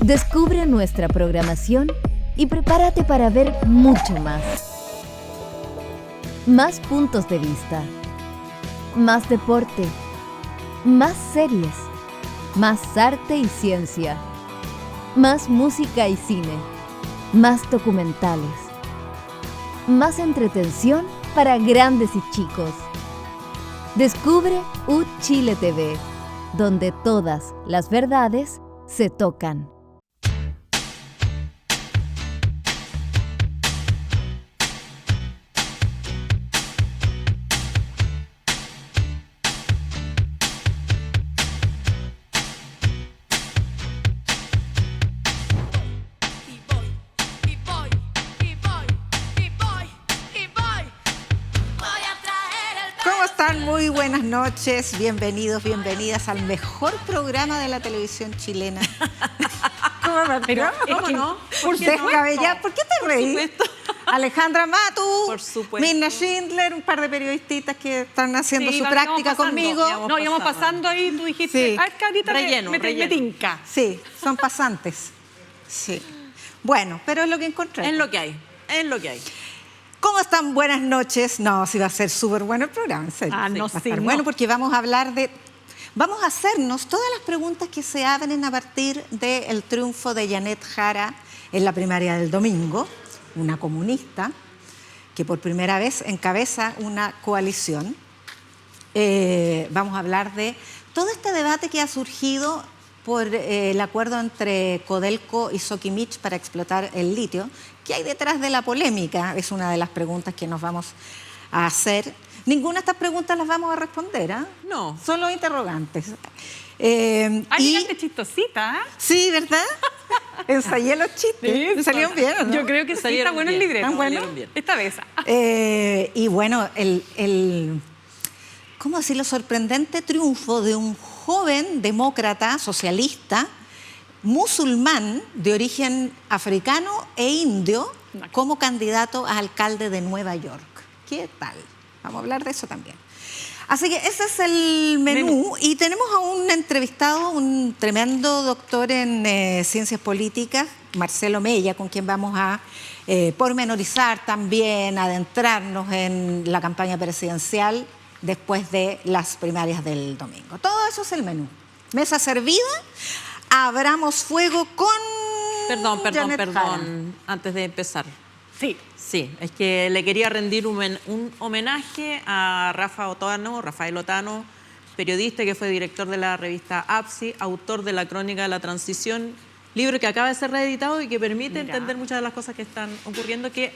Descubre nuestra programación y prepárate para ver mucho más. Más puntos de vista, más deporte, más series, más arte y ciencia, más música y cine, más documentales, más entretención para grandes y chicos. Descubre UChile TV, donde todas las verdades se tocan. Muy buenas noches, bienvenidos, bienvenidas al mejor programa de la televisión chilena. ¿Cómo no? ¿Por qué te reís? Alejandra Matu, Mirna Schindler, un par de periodistas que están haciendo su práctica conmigo. Íbamos pasando ahí, tú dijiste, sí. que ahorita me tinca. Sí, son pasantes. Sí. Bueno, pero es lo que encontré. Es lo que hay. ¿Cómo están? Buenas noches. No, sí va a ser súper bueno el programa, en serio. Bueno, porque vamos a hacernos todas las preguntas que se abren a partir del triunfo de Janet Jara en la primaria del domingo, una comunista que por primera vez encabeza una coalición. Vamos a hablar de todo este debate que ha surgido por el acuerdo entre Codelco y Sokimich para explotar el litio. ¿Qué hay detrás de la polémica? Es una de las preguntas que nos vamos a hacer. Ninguna de estas preguntas las vamos a responder, ¿ah? No. Son los interrogantes. Llegaste chistosita, ¿eh? Sí, ¿verdad? Ensayé los chistes. Sí, ¿Me salieron bien o no? Yo creo que sí, está bueno el libreto. Bueno? Esta vez. Y bueno, ¿cómo decirlo? Sorprendente triunfo de un joven demócrata, socialista, musulmán de origen africano e indio como candidato a alcalde de Nueva York. ¿Qué tal? Vamos a hablar de eso también. Así que ese es el menú. Y tenemos a un entrevistado, un tremendo doctor en ciencias políticas, Marcelo Mella, con quien vamos a pormenorizar también, adentrarnos en la campaña presidencial después de las primarias del domingo. Todo eso es el menú. Mesa servida. Abramos fuego con... Perdón, Jara. antes de empezar. Sí, es que le quería rendir un homenaje a Rafael Otano, periodista que fue director de la revista APSI, autor de la Crónica de la Transición, libro que acaba de ser reeditado y que permite entender muchas de las cosas que están ocurriendo, que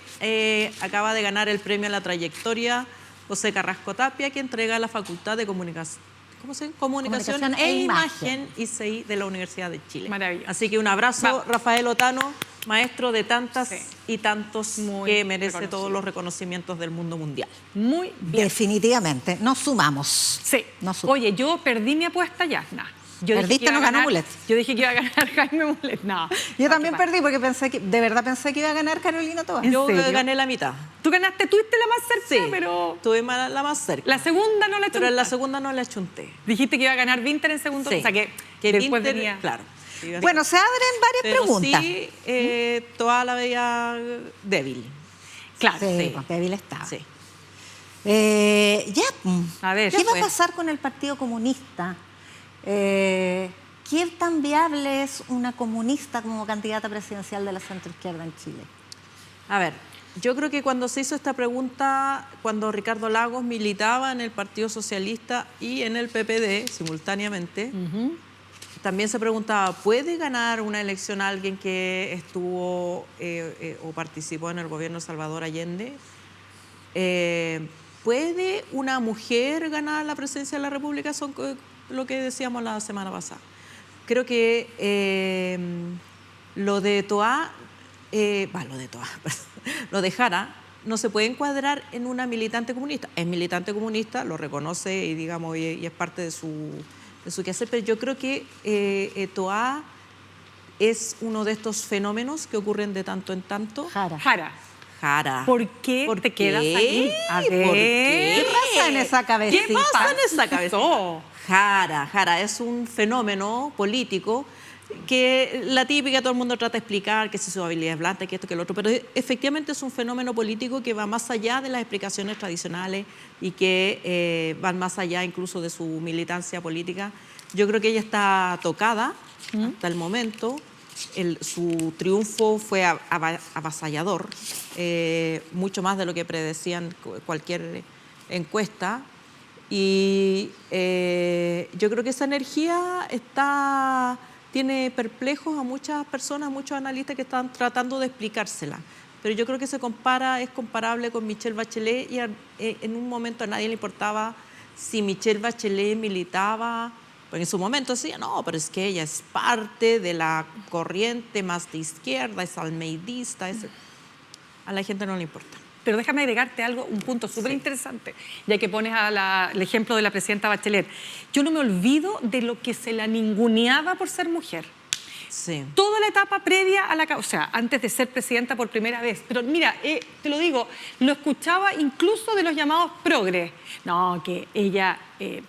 acaba de ganar el premio a la trayectoria José Carrasco Tapia, que entrega la Facultad de Comunicación e Imagen ICI de la Universidad de Chile. Maravilloso. Así que un abrazo, Rafael Otano, maestro de tantas y tantos que merece todos los reconocimientos del mundo mundial. Muy bien. Definitivamente. Nos sumamos. Sí. Oye, yo perdí mi apuesta ya. ¿Perdiste? No ganó Mulet. Yo dije que iba a ganar Jaime Mulet. No. Yo también perdí porque de verdad pensé que iba a ganar Carolina Tobar. Yo gané la mitad. Tú ganaste, tuviste la más cerca, sí, pero... tuve la más cerca. La segunda no la chunté. Pero en la segunda no la chunté. Dijiste que iba a ganar Winter en segundo. Sí. O sea, que después Winter, venía... Claro. Bueno, se abren varias preguntas. Sí, toda la veía débil. Claro. Sí, pues, débil estaba. Sí. A ver, ¿qué va a pasar con el Partido Comunista? ¿Qué tan viable es una comunista como candidata presidencial de la centroizquierda en Chile? A ver, yo creo que cuando se hizo esta pregunta, cuando Ricardo Lagos militaba en el Partido Socialista y en el PPD simultáneamente, también se preguntaba, ¿puede ganar una elección alguien que estuvo o participó en el gobierno de Salvador Allende? ¿Puede una mujer ganar la presidencia de la República? Son lo que decíamos la semana pasada. Creo que lo de Jara no se puede encuadrar en una militante comunista. Es militante comunista, lo reconoce y digamos y es parte de su quehacer, pero yo creo que Toá es uno de estos fenómenos que ocurren de tanto en tanto. Jara. ¿Por qué te quedas ahí? A ver, ¿qué pasa en esa cabecita? ¿Qué pasa en esa cabeza? Jara es un fenómeno político que la típica, todo el mundo trata de explicar que si su habilidad es blanda, que esto, que lo otro, pero efectivamente es un fenómeno político que va más allá de las explicaciones tradicionales y que van más allá incluso de su militancia política. Yo creo que ella está tocada hasta el momento. Su triunfo fue avasallador, mucho más de lo que predecían cualquier encuesta. Y yo creo que esa energía tiene perplejos a muchas personas, a muchos analistas que están tratando de explicársela. Pero yo creo que es comparable con Michelle Bachelet, y en un momento a nadie le importaba si Michelle Bachelet militaba. Porque en su momento decía, no, pero es que ella es parte de la corriente más de izquierda, es almeidista. A la gente no le importa. Pero déjame agregarte algo, un punto súper interesante, ya que pones el ejemplo de la presidenta Bachelet. Yo no me olvido de lo que se la ninguneaba por ser mujer. Sí. Toda la etapa previa o sea, antes de ser presidenta por primera vez. Pero mira, te lo digo, lo escuchaba incluso de los llamados progres. No, que ella...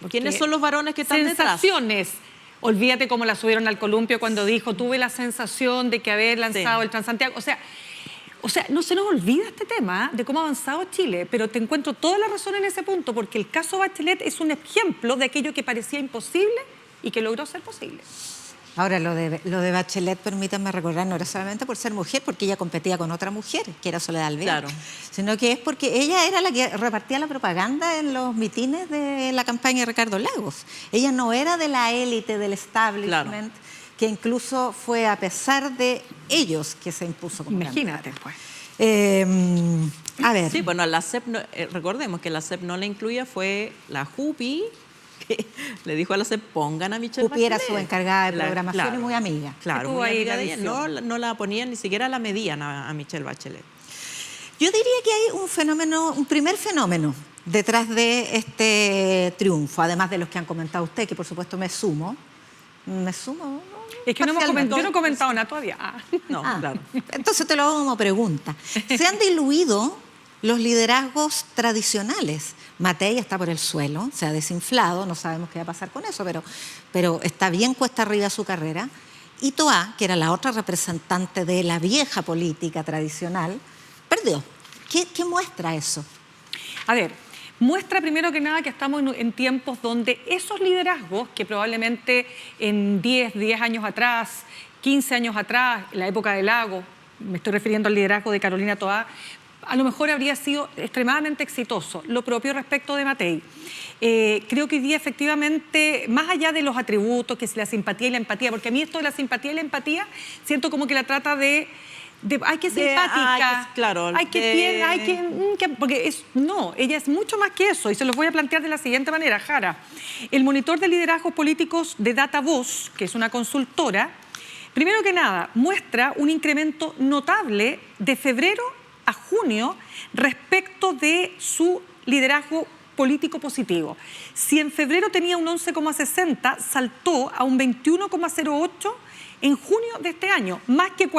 ¿Quiénes son los varones que están sensaciones. Detrás? Olvídate cómo la subieron al columpio cuando dijo, tuve la sensación de que haber lanzado el Transantiago. O sea, no se nos olvida este tema de cómo ha avanzado Chile, pero te encuentro toda la razón en ese punto, porque el caso Bachelet es un ejemplo de aquello que parecía imposible y que logró ser posible. Ahora, lo de Bachelet, permítanme recordar, no era solamente por ser mujer, porque ella competía con otra mujer, que era Soledad Alvear, claro, sino que es porque ella era la que repartía la propaganda en los mitines de la campaña de Ricardo Lagos. Ella no era de la élite, del establishment, claro, que incluso fue a pesar de ellos que se impuso como Imagínate, pues. A ver. Sí, bueno, la CEP, recordemos que la CEP no la incluía, fue la JUPI, que le dijo a la CEP, pongan a Michelle Bachelet. Era su encargada de programación, claro, y muy amiga. Claro, muy amiga de ella. No la ponían, ni siquiera la medían a Michelle Bachelet. Yo diría que hay un primer fenómeno detrás de este triunfo, además de los que han comentado usted, que por supuesto me sumo. Es que yo no he comentado nada todavía. Claro. Entonces te lo hago como pregunta. Se han diluido los liderazgos tradicionales. Matei está por el suelo, se ha desinflado, no sabemos qué va a pasar con eso, pero está bien cuesta arriba su carrera. Y Toá, que era la otra representante de la vieja política tradicional, perdió. ¿Qué muestra eso? A ver, muestra primero que nada que estamos en tiempos donde esos liderazgos que probablemente en 10 años atrás, 15 años atrás, en la época de Lagos, me estoy refiriendo al liderazgo de Carolina Toá, a lo mejor habría sido extremadamente exitoso. Lo propio respecto de Matei. Creo que hoy día efectivamente, más allá de los atributos, que es la simpatía y la empatía, porque a mí esto de la simpatía y la empatía, siento como que la trata de hay que ser simpática, claro, porque ella es mucho más que eso, y se los voy a plantear de la siguiente manera. Jara, el monitor de liderazgos políticos de DataVoz, que es una consultora, primero que nada, muestra un incremento notable de febrero a junio respecto de su liderazgo político positivo. Si en febrero tenía un 11,60, saltó a un 21,08 en junio de este año, más que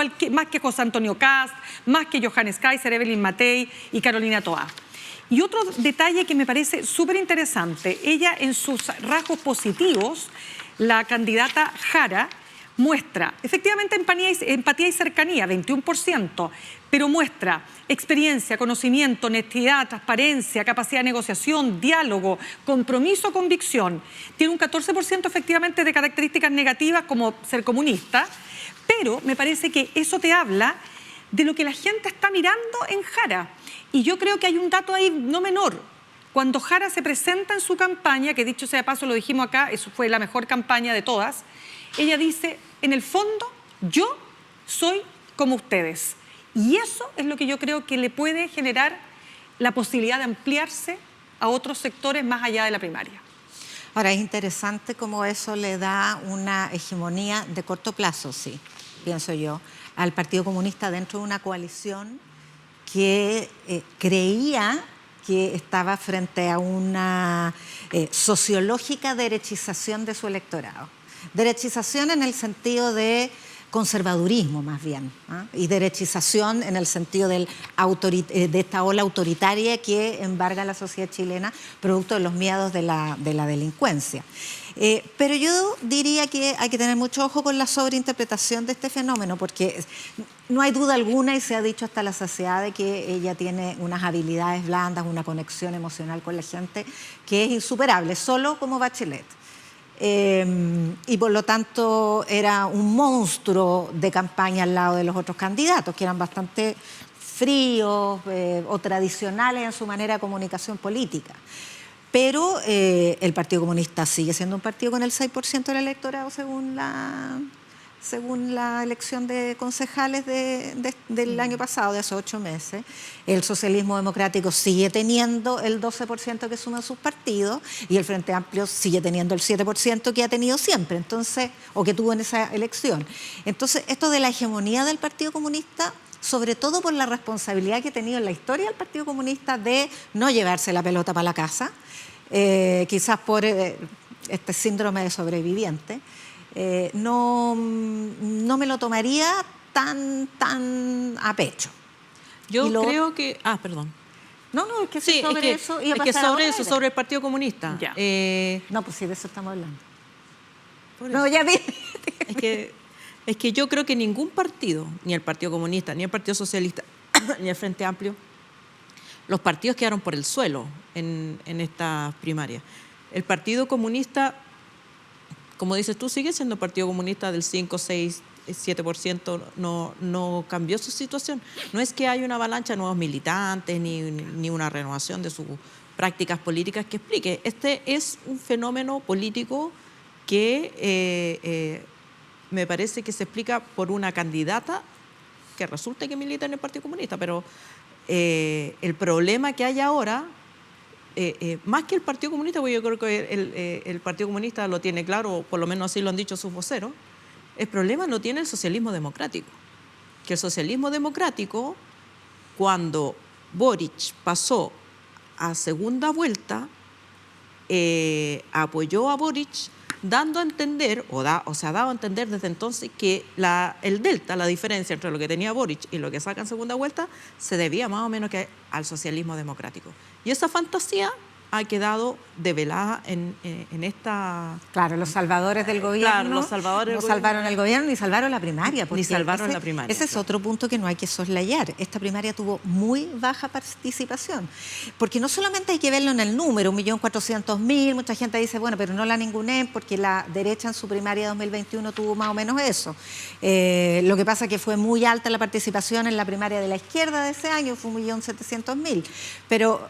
José Antonio Kast, más que Johannes Kaiser, Evelyn Matei y Carolina Toá. Y otro detalle que me parece súper interesante, ella en sus rasgos positivos, la candidata Jara, muestra efectivamente empatía y cercanía, 21%, pero muestra experiencia, conocimiento, honestidad, transparencia, capacidad de negociación, diálogo, compromiso, convicción. Tiene un 14% efectivamente de características negativas como ser comunista, pero me parece que eso te habla de lo que la gente está mirando en Jara. Y yo creo que hay un dato ahí no menor. Cuando Jara se presenta en su campaña, que dicho sea de paso lo dijimos acá, eso fue la mejor campaña de todas, ella dice, en el fondo, yo soy como ustedes. Y eso es lo que yo creo que le puede generar la posibilidad de ampliarse a otros sectores más allá de la primaria. Ahora, es interesante cómo eso le da una hegemonía de corto plazo, sí, pienso yo, al Partido Comunista dentro de una coalición que creía que estaba frente a una sociológica derechización de su electorado. Derechización en el sentido de conservadurismo más bien, ¿ah? Y derechización en el sentido de esta ola autoritaria que embarga la sociedad chilena producto de los miedos de la delincuencia. Pero yo diría que hay que tener mucho ojo con la sobreinterpretación de este fenómeno, porque no hay duda alguna, y se ha dicho hasta la saciedad, de que ella tiene unas habilidades blandas, una conexión emocional con la gente que es insuperable, solo como Bachelet. Y por lo tanto era un monstruo de campaña al lado de los otros candidatos, que eran bastante fríos o tradicionales en su manera de comunicación política. Pero el Partido Comunista sigue siendo un partido con el 6% del electorado según la elección de concejales del año pasado, de hace 8 meses. El socialismo democrático sigue teniendo el 12% que suman sus partidos, y el Frente Amplio sigue teniendo el 7% que ha tenido siempre, entonces, o que tuvo en esa elección. Entonces, esto de la hegemonía del Partido Comunista, sobre todo por la responsabilidad que ha tenido en la historia del Partido Comunista de no llevarse la pelota para la casa, quizás por este síndrome de sobreviviente, no me lo tomaría tan a pecho. Yo creo que... perdón. No, es que sí, sobre eso iba a pasar sobre eso, sobre el Partido Comunista. Ya. No, pues sí, de eso estamos hablando. No, ya vi. Es que yo creo que ningún partido, ni el Partido Comunista, ni el Partido Socialista, ni el Frente Amplio, los partidos quedaron por el suelo en estas primarias. El Partido Comunista, como dices tú, sigue siendo Partido Comunista del 5, 6, 7%, no cambió su situación. No es que haya una avalancha de nuevos militantes ni una renovación de sus prácticas políticas que explique. Este es un fenómeno político que me parece que se explica por una candidata que resulta que milita en el Partido Comunista, pero el problema que hay ahora, más que el Partido Comunista, porque yo creo que el Partido Comunista lo tiene claro, por lo menos así lo han dicho sus voceros, el problema lo tiene el socialismo democrático. Que el socialismo democrático, cuando Boric pasó a segunda vuelta, apoyó a Boric, dando a entender, se ha dado a entender desde entonces que el delta, la diferencia entre lo que tenía Boric y lo que saca en segunda vuelta, se debía más o menos al socialismo democrático. Y esa fantasía ha quedado develada en esta... Claro, los salvadores del gobierno. Claro, los salvadores no salvaron el gobierno ni salvaron la primaria. Ni salvaron la primaria. Ese es otro punto que no hay que soslayar. Esta primaria tuvo muy baja participación. Porque no solamente hay que verlo en el número, 1.400.000, mucha gente dice, bueno, pero no la ningunen porque la derecha en su primaria 2021 tuvo más o menos eso. Lo que pasa es que fue muy alta la participación en la primaria de la izquierda de ese año, fue 1.700.000. Pero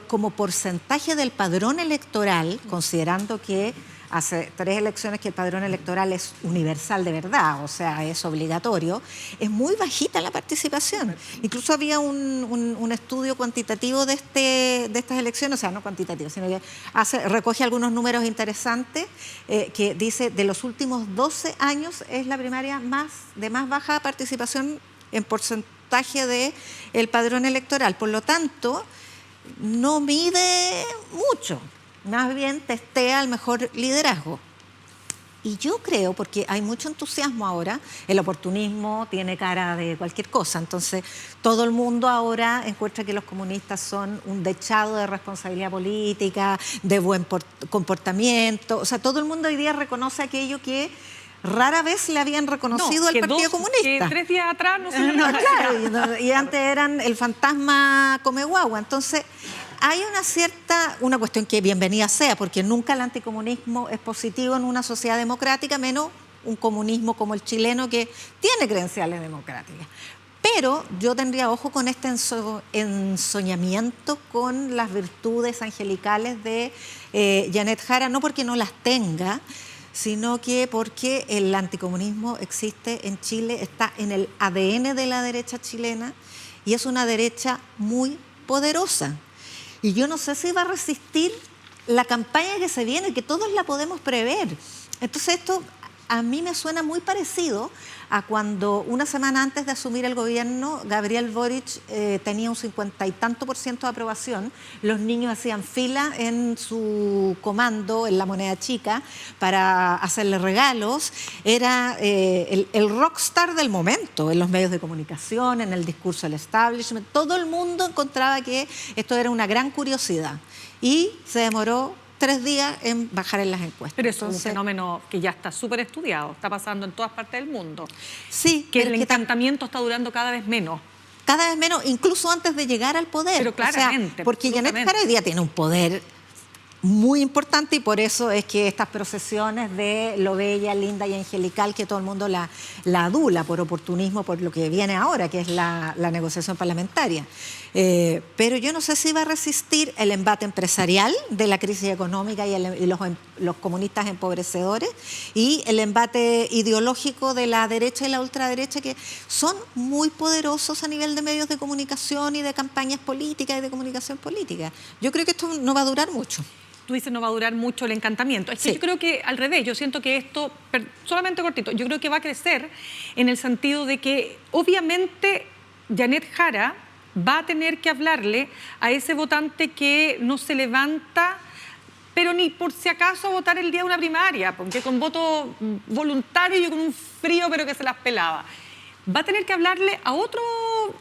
como porcentaje del padrón electoral, considerando que hace 3 elecciones que el padrón electoral es universal de verdad, o sea, es obligatorio, es muy bajita la participación. Incluso había un estudio cuantitativo de estas elecciones, o sea, no cuantitativo, sino que recoge algunos números interesantes, que dice de los últimos 12 años es la primaria de más baja participación en porcentaje del padrón electoral. Por lo tanto, no mide mucho, más bien testea el mejor liderazgo. Y yo creo, porque hay mucho entusiasmo ahora, el oportunismo tiene cara de cualquier cosa, entonces todo el mundo ahora encuentra que los comunistas son un dechado de responsabilidad política, de buen comportamiento, o sea, todo el mundo hoy día reconoce aquello que rara vez le habían reconocido al Partido Comunista. Que 3 días atrás no se claro, y antes eran el fantasma come guagua. Entonces, hay una cuestión que bienvenida sea, porque nunca el anticomunismo es positivo en una sociedad democrática, menos un comunismo como el chileno que tiene credenciales democráticas. Pero yo tendría ojo con este ensoñamiento con las virtudes angelicales de Janet Jara, no porque no las tenga, sino que porque el anticomunismo existe en Chile, está en el ADN de la derecha chilena y es una derecha muy poderosa. Y yo no sé si va a resistir la campaña que se viene, que todos la podemos prever. Entonces esto a mí me suena muy parecido a cuando una semana antes de asumir el gobierno, Gabriel Boric tenía un 50 y tanto % de aprobación. Los niños hacían fila en su comando, en la Moneda Chica, para hacerle regalos. Era el rockstar del momento, en los medios de comunicación, en el discurso del establishment. Todo el mundo encontraba que esto era una gran curiosidad. Y se demoró 3 días en bajar en las encuestas. Pero eso es un fenómeno que ya está súper estudiado, está pasando en todas partes del mundo. Sí. Que el encantamiento está durando cada vez menos. Cada vez menos, incluso antes de llegar al poder. Pero claramente. O sea, porque Janet Jara hoy día tiene un poder muy importante y por eso es que estas procesiones de lo bella, linda y angelical, que todo el mundo la adula por oportunismo, por lo que viene ahora, que es la negociación parlamentaria. Pero yo no sé si va a resistir el embate empresarial de la crisis económica y los comunistas empobrecedores y el embate ideológico de la derecha y la ultraderecha, que son muy poderosos a nivel de medios de comunicación y de campañas políticas y de comunicación política. Yo creo que esto no va a durar mucho. Tú dices no va a durar mucho el encantamiento. Es que yo creo que al revés, yo siento que esto, solamente cortito, yo creo que va a crecer en el sentido de que obviamente Janet Jara va a tener que hablarle a ese votante que no se levanta, pero ni por si acaso a votar el día de una primaria, porque con voto voluntario y con un frío pero que se las pelaba. Va a tener que hablarle a otro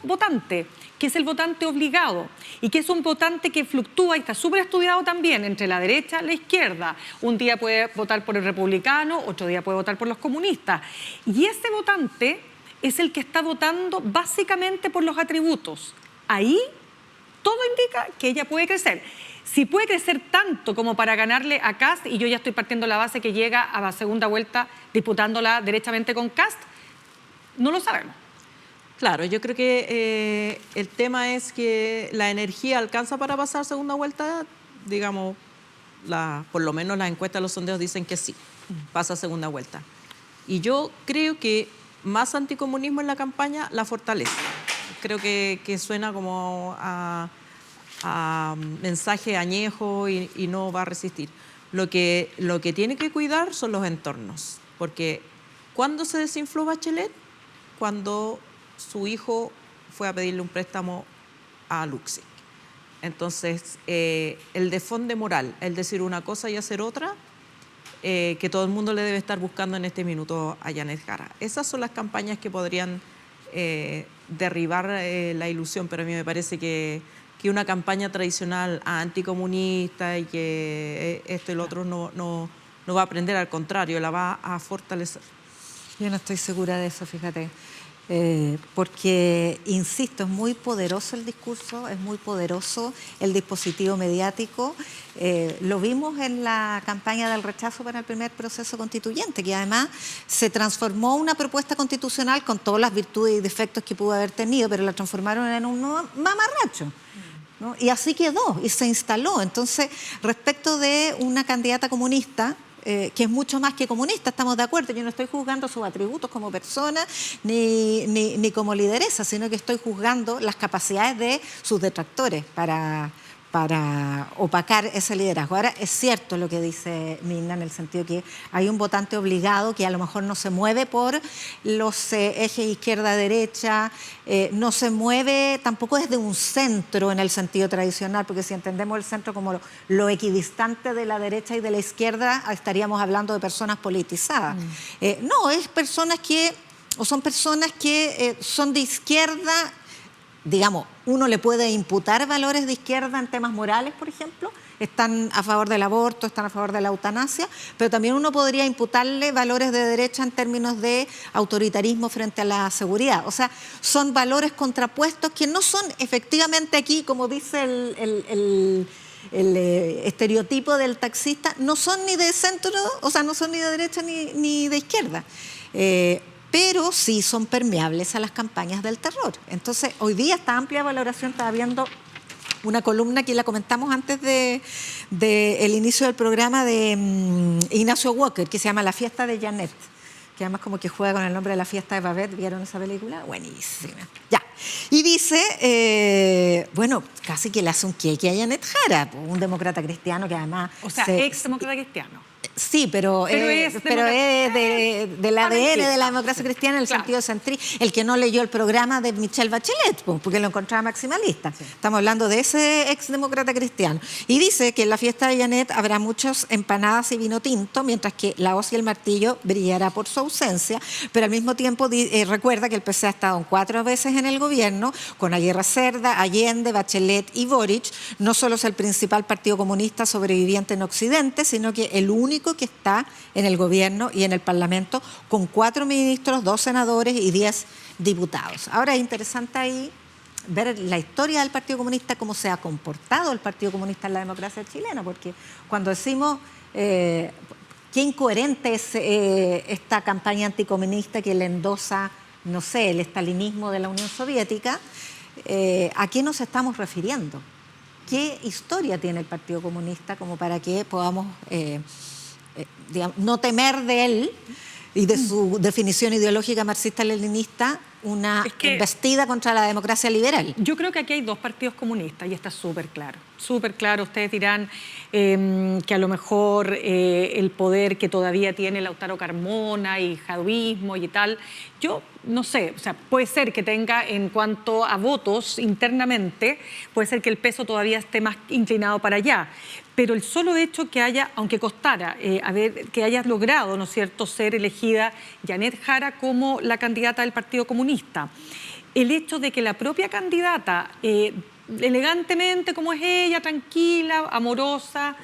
votante, que es el votante obligado, y que es un votante que fluctúa y está súper estudiado también entre la derecha y la izquierda. Un día puede votar por el republicano, otro día puede votar por los comunistas. Y ese votante es el que está votando básicamente por los atributos. Ahí todo indica que ella puede crecer. Si puede crecer tanto como para ganarle a Kast, y yo ya estoy partiendo la base que llega a la segunda vuelta disputándola derechamente con Kast, no lo sabemos. Claro, yo creo que el tema es que la energía alcanza para pasar segunda vuelta, digamos, por lo menos las encuestas, los sondeos dicen que sí, pasa segunda vuelta. Y yo creo que más anticomunismo en la campaña la fortalece. Creo que suena como a mensaje añejo y no va a resistir. Lo que tiene que cuidar son los entornos, porque ¿cuándo se desinfló Bachelet? Cuando su hijo fue a pedirle un préstamo a Luxig. Entonces, el desfonde moral, el decir una cosa y hacer otra, que todo el mundo le debe estar buscando en este minuto a Janet Jara. Esas son las campañas que podrían derribar la ilusión, pero a mí me parece que una campaña tradicional anticomunista y que esto y lo otro no va a aprender, al contrario, la va a fortalecer. Yo no estoy segura de eso, fíjate. Porque, insisto, es muy poderoso el discurso, es muy poderoso el dispositivo mediático. Lo vimos en la campaña del rechazo para el primer proceso constituyente, que además se transformó una propuesta constitucional con todas las virtudes y defectos que pudo haber tenido, pero la transformaron en un mamarracho, ¿no? Y así quedó y se instaló. Entonces, respecto de una candidata comunista, que es mucho más que comunista, estamos de acuerdo. Yo no estoy juzgando sus atributos como persona ni como lideresa, sino que estoy juzgando las capacidades de sus detractores para opacar ese liderazgo. Ahora, es cierto lo que dice Mirna, en el sentido que hay un votante obligado que a lo mejor no se mueve por los ejes izquierda-derecha, no se mueve tampoco desde un centro en el sentido tradicional, porque si entendemos el centro como lo equidistante de la derecha y de la izquierda, estaríamos hablando de personas politizadas. No, es personas que, o son personas que son de izquierda. Digamos, uno le puede imputar valores de izquierda en temas morales, por ejemplo, están a favor del aborto, están a favor de la eutanasia, pero también uno podría imputarle valores de derecha en términos de autoritarismo frente a la seguridad. O sea, son valores contrapuestos que no son efectivamente aquí, como dice el estereotipo del taxista, no son ni de centro, o sea, no son ni de derecha ni de izquierda. Pero sí son permeables a las campañas del terror. Entonces, hoy día esta amplia valoración, estaba viendo una columna que la comentamos antes del inicio del programa de Ignacio Walker, que se llama La fiesta de Janet, que además como que juega con el nombre de la fiesta de Babette. ¿Vieron esa película? Buenísima. Ya. Y dice, bueno, casi que le hace un queque a Janet Jara, un demócrata cristiano que además... O sea, ex demócrata cristiano. Sí, pero es del ADN de la democracia cristiana en el sentido de Santrí, el que no leyó el programa de Michelle Bachelet, porque lo encontraba maximalista. Estamos hablando de ese exdemócrata cristiano. Y dice que en la fiesta de Janet habrá muchas empanadas y vino tinto, mientras que la hoz y el martillo brillará por su ausencia, pero al mismo tiempo recuerda que el PC ha estado 4 veces en el gobierno, con Aguirre Cerda, Allende, Bachelet y Boric. No solo es el principal partido comunista sobreviviente en Occidente, sino que el único que está en el gobierno y en el Parlamento con 4 ministros, 2 senadores y 10 diputados. Ahora es interesante ahí ver la historia del Partido Comunista, cómo se ha comportado el Partido Comunista en la democracia chilena, porque cuando decimos qué incoherente es esta campaña anticomunista que le endosa, no sé, el estalinismo de la Unión Soviética, ¿a qué nos estamos refiriendo? ¿Qué historia tiene el Partido Comunista como para que podamos digamos, no temer de él y de su definición ideológica marxista-leninista una embestida contra la democracia liberal? Yo creo que aquí hay 2 partidos comunistas y está súper claro. Súper claro. Ustedes dirán que a lo mejor el poder que todavía tiene Lautaro Carmona y Jadwismo y tal, yo no sé, o sea, puede ser que tenga en cuanto a votos internamente, puede ser que el peso todavía esté más inclinado para allá, pero el solo hecho que haya, aunque costara, que haya logrado, ¿no es cierto?, ser elegida Janet Jara como la candidata del Partido Comunista, el hecho de que la propia candidata, elegantemente como es ella, tranquila, amorosa,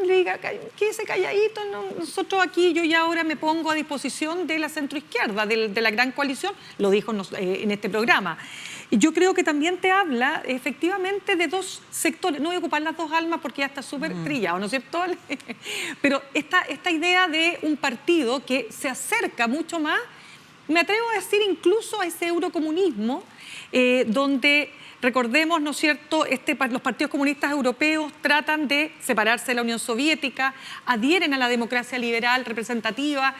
le diga, quédese calladito, nosotros aquí, yo ya ahora me pongo a disposición de la centroizquierda, de la gran coalición, lo dijo en este programa. Yo creo que también te habla efectivamente de 2 sectores, no voy a ocupar las 2 almas porque ya está súper trillado, ¿no es cierto? Pero esta idea de un partido que se acerca mucho más, me atrevo a decir incluso a ese eurocomunismo, donde recordemos, ¿no es cierto?, los partidos comunistas europeos tratan de separarse de la Unión Soviética, adhieren a la democracia liberal representativa,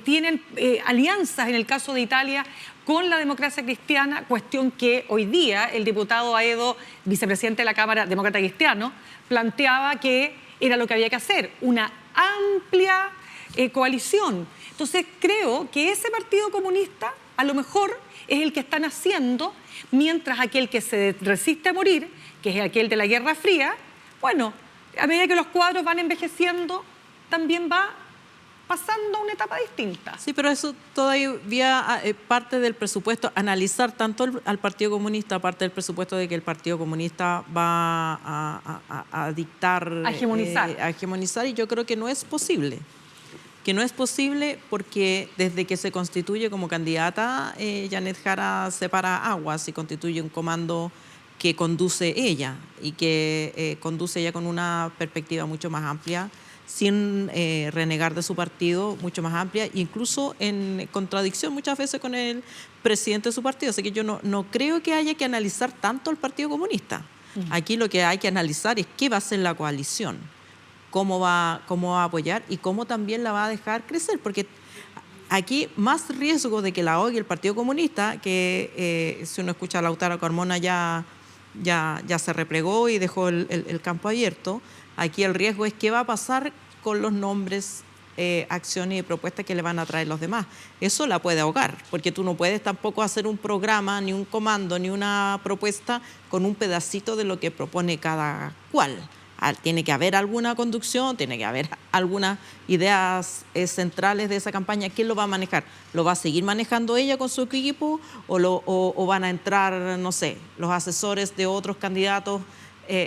tienen alianzas, en el caso de Italia, con la democracia cristiana, cuestión que hoy día el diputado Aedo, vicepresidente de la Cámara Demócrata Cristiano, planteaba que era lo que había que hacer, una amplia coalición. Entonces creo que ese Partido Comunista a lo mejor es el que están haciendo, mientras aquel que se resiste a morir, que es aquel de la Guerra Fría, bueno, a medida que los cuadros van envejeciendo, también va pasando a una etapa distinta. Sí, pero eso todavía parte del presupuesto, analizar tanto al Partido Comunista, parte del presupuesto de que el Partido Comunista va a dictar, a hegemonizar, y yo creo que no es posible. Que no es posible porque desde que se constituye como candidata, Janet Jara separa aguas y constituye un comando que conduce ella y que conduce ella con una perspectiva mucho más amplia, sin renegar de su partido, mucho más amplia, incluso en contradicción muchas veces con el presidente de su partido. Así que yo no creo que haya que analizar tanto al Partido Comunista. Aquí lo que hay que analizar es qué va a hacer la coalición, cómo va a apoyar y cómo también la va a dejar crecer, porque aquí más riesgo de que la ahogue el Partido Comunista, que si uno escucha a Lautaro Carmona ya se replegó y dejó el campo abierto. Aquí el riesgo es qué va a pasar con los nombres, acciones y propuestas que le van a traer los demás. Eso la puede ahogar, porque tú no puedes tampoco hacer un programa, ni un comando, ni una propuesta con un pedacito de lo que propone cada cual. Tiene que haber alguna conducción, tiene que haber algunas ideas centrales de esa campaña. ¿Quién lo va a manejar? ¿Lo va a seguir manejando ella con su equipo o van a entrar, no sé, los asesores de otros candidatos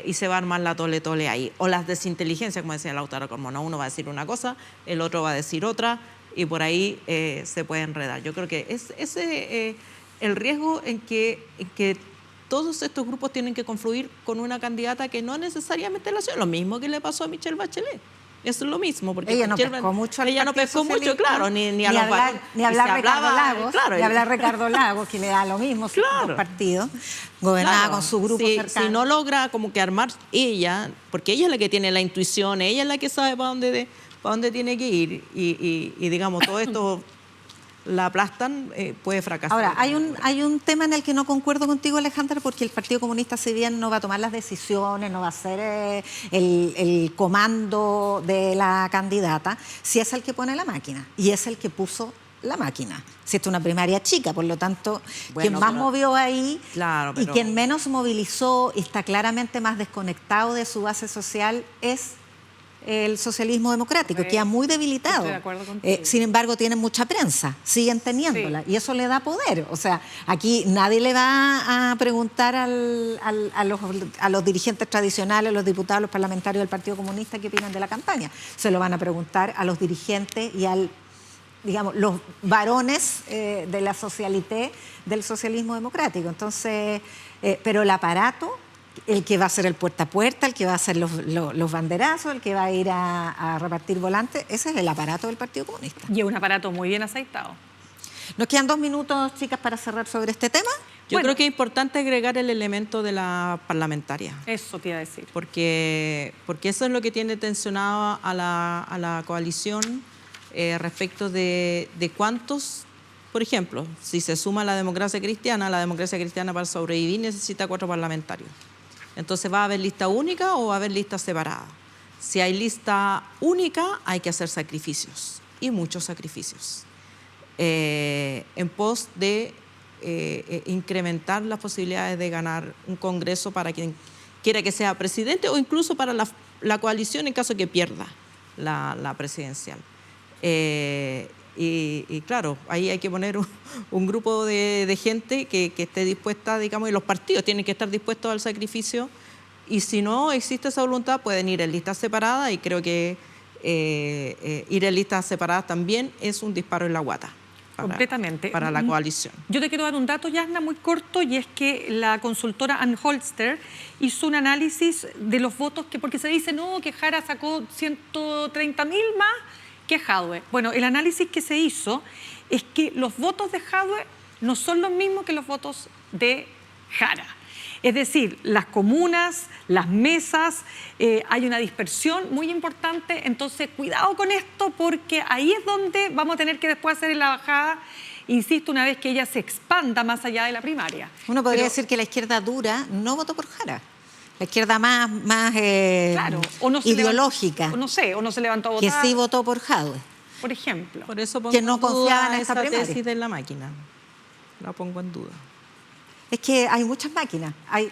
y se va a armar la tole-tole ahí? O las desinteligencias, como decía Lautaro Carmona, uno va a decir una cosa, el otro va a decir otra y por ahí se puede enredar. Yo creo que es el riesgo en que todos estos grupos tienen que confluir con una candidata que no necesariamente la ciudad. Lo mismo que le pasó a Michelle Bachelet. Eso es lo mismo. Porque ella no pescó mucho, claro, ni hablar Ricardo Lagos, claro, ni hablar Ricardo Lagos, que le da lo mismo, claro, los partidos, gobernaba con su grupo cercano. Si no logra como que armar ella, porque ella es la que tiene la intuición, ella es la que sabe para dónde tiene que ir, y digamos, todo esto la aplastan, puede fracasar. Ahora, hay un tema en el que no concuerdo contigo, Alejandra, porque el Partido Comunista, si bien no va a tomar las decisiones, no va a ser el comando de la candidata, sí es el que pone la máquina y es el que puso la máquina. Si esta es una primaria chica, por lo tanto, Bueno, quien más movió ahí claro, y quien menos movilizó y está claramente más desconectado de su base social es el socialismo democrático, Sí, queda muy debilitado. estoy de acuerdo contigo. Sin embargo, tienen mucha prensa, siguen teniéndola, y eso le da poder. O sea, aquí nadie le va a preguntar a los dirigentes tradicionales, los diputados, los parlamentarios del Partido Comunista qué opinan de la campaña. Se lo van a preguntar a los dirigentes y digamos, los varones de la socialité del socialismo democrático. Entonces, pero el aparato, el que va a hacer el puerta a puerta, el que va a hacer los banderazos, el que va a ir a repartir volantes, ese es el aparato del Partido Comunista. Y es un aparato muy bien aceitado. Nos quedan 2 minutos, chicas, para cerrar sobre este tema. Yo Bueno. creo que es importante agregar el elemento de la parlamentaria. Eso te iba a decir. Porque eso es lo que tiene tensionado a la coalición respecto de cuántos, por ejemplo, si se suma la democracia cristiana para sobrevivir necesita 4 parlamentarios. Entonces, ¿va a haber lista única o va a haber lista separada? Si hay lista única, hay que hacer sacrificios, y muchos sacrificios, en pos de incrementar las posibilidades de ganar un Congreso para quien quiera que sea presidente o incluso para la coalición en caso que pierda la presidencial. Y claro, ahí hay que poner un grupo de gente que esté dispuesta, digamos, y los partidos tienen que estar dispuestos al sacrificio, y si no existe esa voluntad pueden ir en listas separadas, y creo que ir en listas separadas también es un disparo en la guata Completamente. para la coalición. Yo te quiero dar un dato, Yasna, muy corto, y es que la consultora Ann Holster hizo un análisis de los votos, porque se dice, no, que Jara sacó 130.000 más que Jadwe. Bueno, el análisis que se hizo es que los votos de Jadwe no son los mismos que los votos de Jara. Es decir, las comunas, las mesas, hay una dispersión muy importante, entonces cuidado con esto, porque ahí es donde vamos a tener que después hacer la bajada, insisto, una vez que ella se expanda más allá de la primaria. Uno podría decir que la izquierda dura no votó por Jara. La izquierda más Claro, o no se ideológica, o no se levantó a que votar, sí votó por Jadwe. por ejemplo. Por eso pongo Que no en duda confiaban en esa esa primaria. tesis de la máquina. La pongo en duda. Es que hay muchas máquinas, hay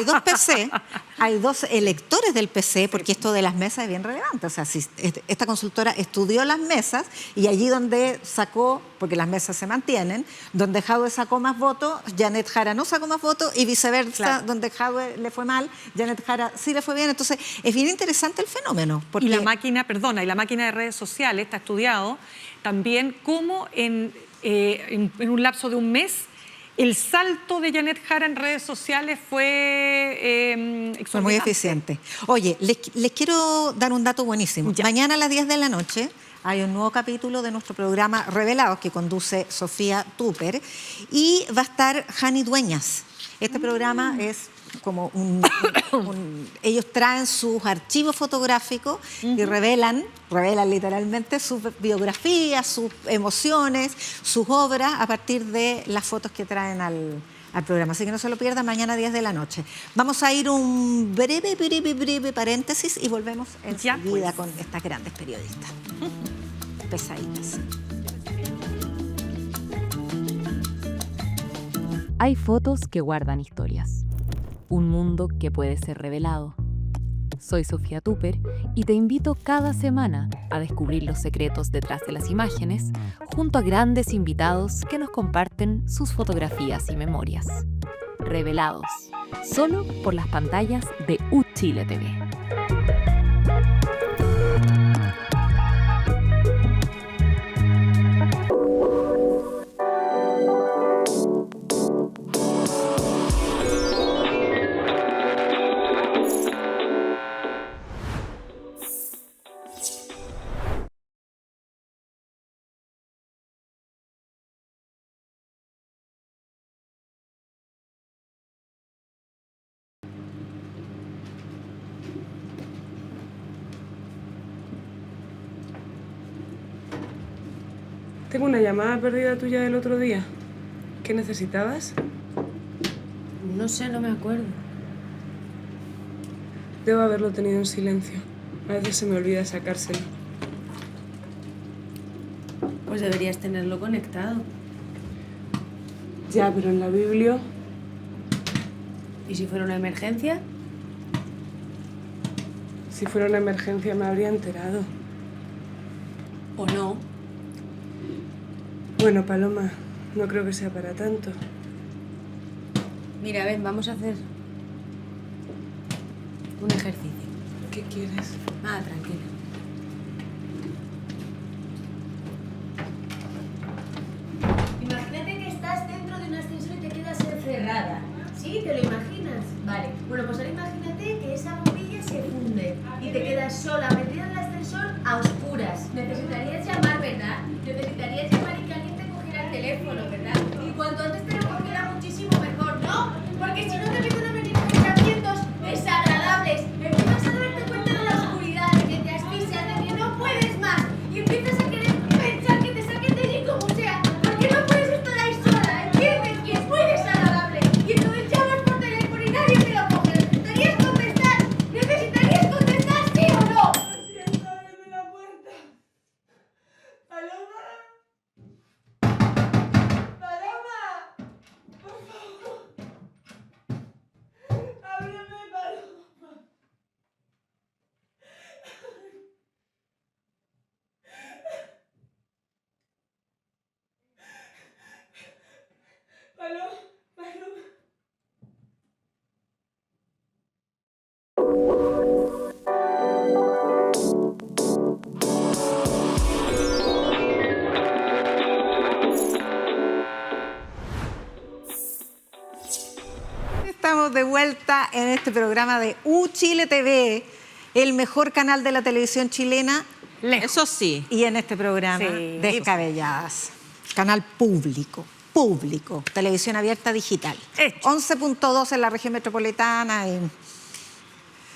2 PC, hay 2 electores del PC, porque esto de las mesas es bien relevante. O sea, si esta consultora estudió las mesas, y allí donde sacó, porque las mesas se mantienen, donde Jadwe sacó más votos, Janet Jara no sacó más votos, y viceversa, Claro. donde Jadwe le fue mal, Janet Jara sí le fue bien. Entonces, es bien interesante el fenómeno. Porque Y la máquina de redes sociales está estudiado también cómo en un lapso de un mes el salto de Janet Jara en redes sociales fue exorbitante. Fue muy eficiente. Oye, les quiero dar un dato buenísimo. Ya. Mañana a las 10 de la noche hay un nuevo capítulo de nuestro programa Revelados, que conduce Sofía Tupper, y va a estar Jani Dueñas. Este programa es como ellos traen sus archivos fotográficos y revelan literalmente sus biografías, sus emociones, sus obras a partir de las fotos que traen al programa. Así que no se lo pierdan, mañana 10 de la noche. Vamos a ir un breve paréntesis y volvemos Ya, enseguida pues. con estas grandes periodistas. Pesaditas. Hay fotos que guardan historias. Un mundo que puede ser revelado. Soy Sofía Tupper y te invito cada semana a descubrir los secretos detrás de las imágenes junto a grandes invitados que nos comparten sus fotografías y memorias. Revelados, solo por las pantallas de UChile TV. Tengo una llamada perdida tuya del otro día. ¿Qué necesitabas? No sé, no me acuerdo. Debo haberlo tenido en silencio. A veces se me olvida sacárselo. Pues deberías tenerlo conectado. Ya, pero en la Biblia... ¿Y si fuera una emergencia? Si fuera una emergencia me habría enterado. ¿O no? Bueno, Paloma, no creo que sea para tanto. Mira, ven, vamos a hacer un ejercicio. ¿Qué quieres? Nada, tranquila. Imagínate que estás dentro de un ascensor y te quedas encerrada. ¿Sí? ¿Te lo imaginas? Vale. Bueno, pues ahora imagínate que esa bombilla se funde y te quedas sola, metida en el ascensor a oscuras. Necesitarías llamar, ¿verdad? Necesitarías llamar y que alguien te cogiera el teléfono, ¿verdad? Y cuanto antes te lo cogiera, muchísimo mejor, ¿no? Porque si no te empiezan a venir pensamientos desagradables. Empiezas a darte cuenta de la oscuridad, de que te asfixias, de que no puedes más. Y empiezas a querer pensar que te saquen de allí como sea. Porque no puedes estar ahí sola, ¿entiendes? Y es muy desagradable. Y entonces llamas por teléfono y nadie te lo coge. ¿Necesitarías contestar? ¿Necesitarías contestar, sí o no? Lo siento, ábreme la puerta. ¡Paloma! ¡Paloma! ¡Por favor! ¡Ábreme, Paloma! Paloma, Paloma. Estamos de vuelta en este programa de Chile TV, el mejor canal de la televisión chilena, Eso sí. y en este programa Sí. Descabelladas, canal público, televisión abierta digital. Hecho. 11.2 en la región metropolitana.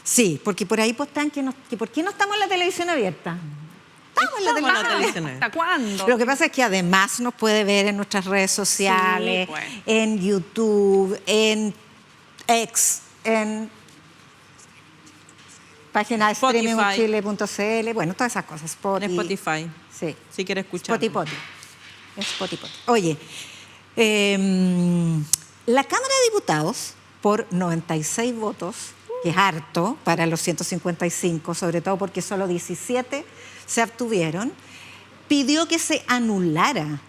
Sí, porque por ahí postean que ¿por qué no estamos en la televisión abierta? Estamos en la Estamos en la televisión. televisión. ¿Hasta cuándo? Lo que pasa es que además nos puede ver en nuestras redes sociales, Sí, pues. en YouTube, en X, en página de Spotify. streamingchile.cl, bueno, todas esas cosas. En Spotify. Sí. Si quieres escuchar. Spotify. Oye, la Cámara de Diputados, por 96 votos, que es harto para los 155, sobre todo porque solo 17 se abstuvieron, pidió que se anulara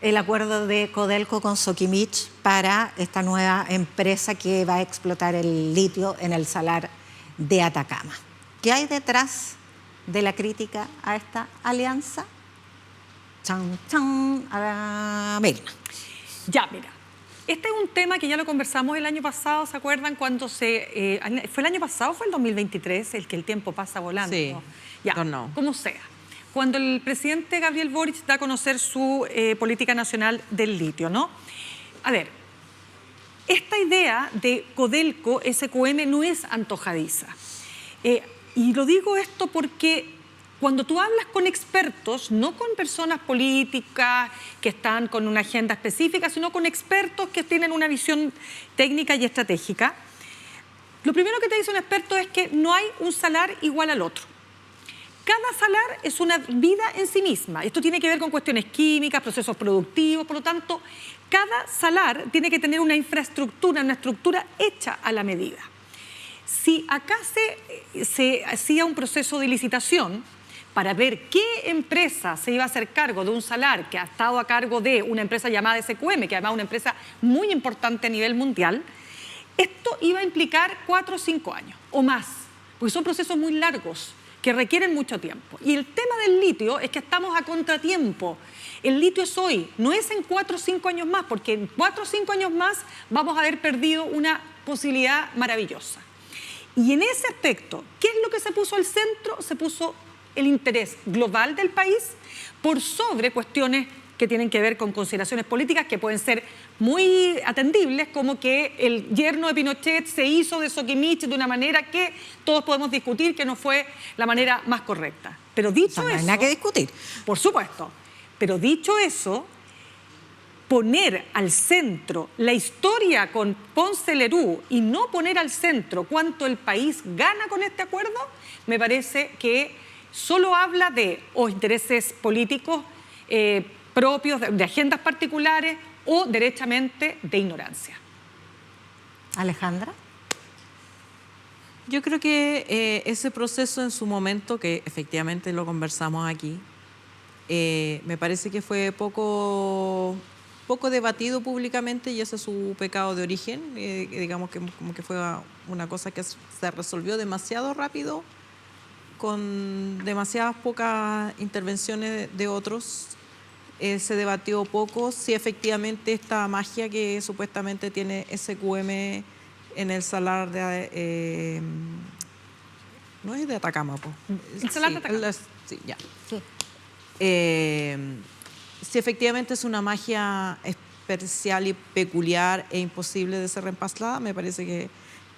el acuerdo de Codelco con Sokimich para esta nueva empresa que va a explotar el litio en el salar de Atacama. ¿Qué hay detrás de la crítica a esta alianza? Chan, chan, a la Mirna. Ya, mira. Este es un tema que ya lo conversamos el año pasado, ¿se acuerdan? Cuando ¿fue el año pasado o fue el 2023? El que el tiempo pasa volando. Sí, Ya, no. como sea. Cuando el presidente Gabriel Boric da a conocer su política nacional del litio, ¿no? A ver, esta idea de Codelco SQM no es antojadiza. Y lo digo esto porque cuando tú hablas con expertos, no con personas políticas que están con una agenda específica, sino con expertos que tienen una visión técnica y estratégica, lo primero que te dice un experto es que no hay un salar igual al otro. Cada salar es una vida en sí misma. Esto tiene que ver con cuestiones químicas, procesos productivos, por lo tanto, cada salar tiene que tener una infraestructura, una estructura hecha a la medida. Si acá se hacía un proceso de licitación para ver qué empresa se iba a hacer cargo de un salar que ha estado a cargo de una empresa llamada SQM, que además es una empresa muy importante a nivel mundial, esto iba a implicar 4 o 5 años o más, porque son procesos muy largos que requieren mucho tiempo. Y el tema del litio es que estamos a contratiempo. El litio es hoy, no es en 4 o 5 años más, porque en 4 o 5 años más vamos a haber perdido una posibilidad maravillosa. Y en ese aspecto, ¿qué es lo que se puso al centro? Se puso el interés global del país por sobre cuestiones que tienen que ver con consideraciones políticas que pueden ser muy atendibles, como que el yerno de Pinochet se hizo de Sokimich de una manera que todos podemos discutir que no fue la manera más correcta. Pero dicho No hay eso, nada que discutir. por supuesto, Pero dicho eso, poner al centro la historia con Ponce Lerú y no poner al centro cuánto el país gana con este acuerdo, me parece que solo habla de o intereses políticos propios, de agendas particulares o derechamente de ignorancia. Alejandra. Yo creo que ese proceso en su momento, que efectivamente lo conversamos aquí, me parece que fue poco debatido públicamente y ese es su pecado de origen. Digamos que como que fue una cosa que se resolvió demasiado rápido, con demasiadas pocas intervenciones de otros. Se debatió poco si efectivamente esta magia que supuestamente tiene SQM en el salar de... no es de Atacama, po. El salar de Atacama. Sí, ya. Sí. Si efectivamente es una magia especial y peculiar e imposible de ser reemplazada, me parece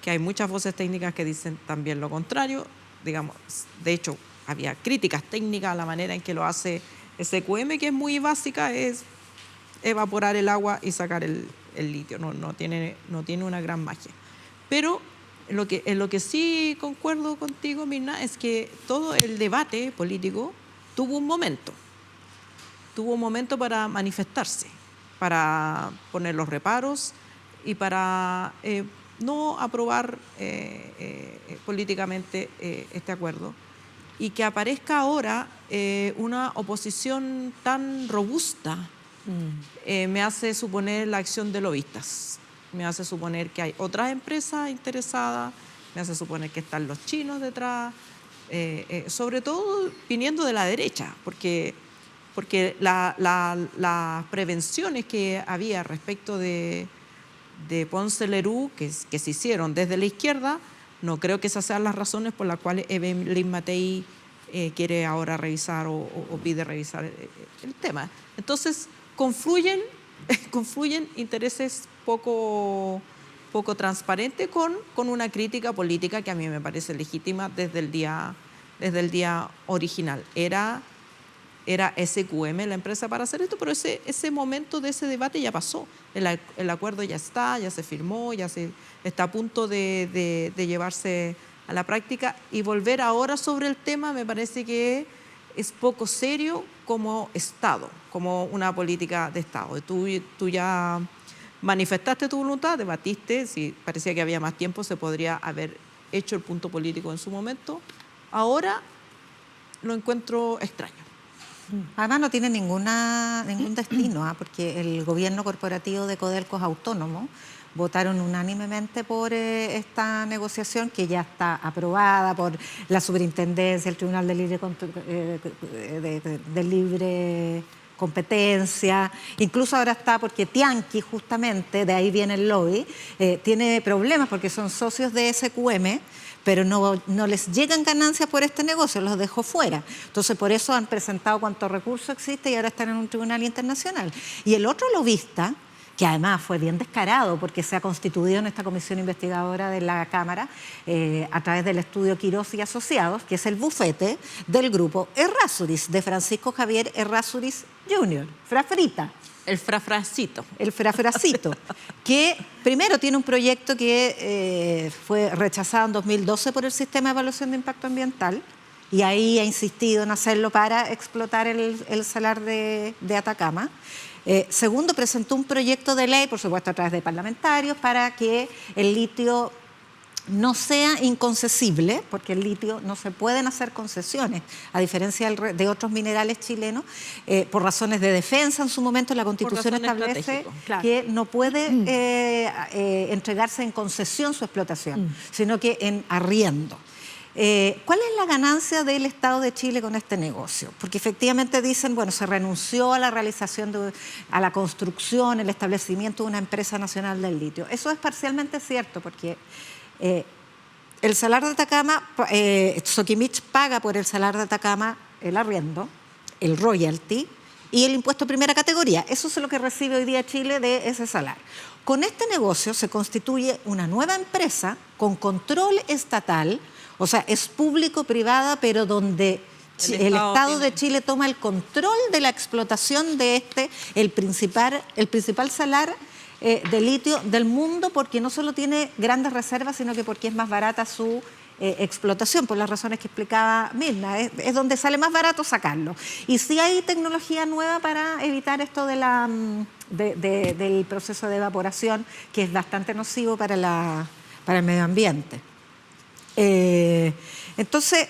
que hay muchas voces técnicas que dicen también lo contrario. Digamos, de hecho, había críticas técnicas a la manera en que lo hace SQM, que es muy básica, es evaporar el agua y sacar el litio, no tiene una gran magia. Pero en lo que sí concuerdo contigo, Mirna, es que todo el debate político tuvo un momento para manifestarse, para poner los reparos y para no aprobar políticamente este acuerdo. Y que aparezca ahora una oposición tan robusta me hace suponer la acción de lobistas, me hace suponer que hay otras empresas interesadas, me hace suponer que están los chinos detrás, sobre todo viniendo de la derecha, porque las prevenciones que había respecto de Ponce Lerú, que se hicieron desde la izquierda, no creo que esas sean las razones por las cuales Evelyn Matei quiere ahora revisar o pide revisar el tema. Entonces, confluyen intereses poco transparentes con una crítica política que a mí me parece legítima desde el día original. Era SQM la empresa para hacer esto, pero ese momento de ese debate ya pasó. El acuerdo ya se firmó, ya está a punto de llevarse a la práctica, y volver ahora sobre el tema me parece que es poco serio como Estado, como una política de Estado. Tú ya manifestaste tu voluntad, debatiste, si parecía que había más tiempo se podría haber hecho el punto político en su momento. Ahora lo encuentro extraño. Además no tiene ningún destino, porque el gobierno corporativo de Codelco es autónomo. Votaron unánimemente por esta negociación que ya está aprobada por la Superintendencia, el Tribunal de Libre Competencia. Incluso ahora está porque Tianqi, justamente, de ahí viene el lobby, tiene problemas porque son socios de SQM, pero no les llegan ganancias por este negocio, los dejó fuera. Entonces, por eso han presentado cuánto recurso existe y ahora están en un tribunal internacional. Y el otro lobista, que además fue bien descarado porque se ha constituido en esta comisión investigadora de la Cámara a través del estudio Quirós y Asociados, que es el bufete del grupo Errázuriz, de Francisco Javier Errázuriz Jr., Frafrita. El frafracito. El frafracito, que primero tiene un proyecto que fue rechazado en 2012 por el Sistema de Evaluación de Impacto Ambiental, y ahí ha insistido en hacerlo para explotar el salar de Atacama. Segundo, presentó un proyecto de ley, por supuesto a través de parlamentarios, para que el litio no sea inconcesible, porque el litio no se pueden hacer concesiones, a diferencia de otros minerales chilenos, por razones de defensa. En su momento la Constitución establece que no puede entregarse en concesión su explotación, sino que en arriendo. ¿Cuál es la ganancia del Estado de Chile con este negocio? Porque efectivamente dicen, bueno, se renunció a la realización, a la construcción, el establecimiento de una empresa nacional del litio. Eso es parcialmente cierto, porque el salar de Atacama, Soquimich paga por el salar de Atacama el arriendo, el royalty y el impuesto de primera categoría. Eso es lo que recibe hoy día Chile de ese salar. Con este negocio se constituye una nueva empresa con control estatal. O sea, es público-privada, pero donde el Estado de Chile toma el control de la explotación de el principal salar de litio del mundo, porque no solo tiene grandes reservas, sino que porque es más barata su explotación, por las razones que explicaba Mirna. Es donde sale más barato sacarlo. Y sí hay tecnología nueva para evitar esto del proceso de evaporación, que es bastante nocivo para el medio ambiente. Entonces,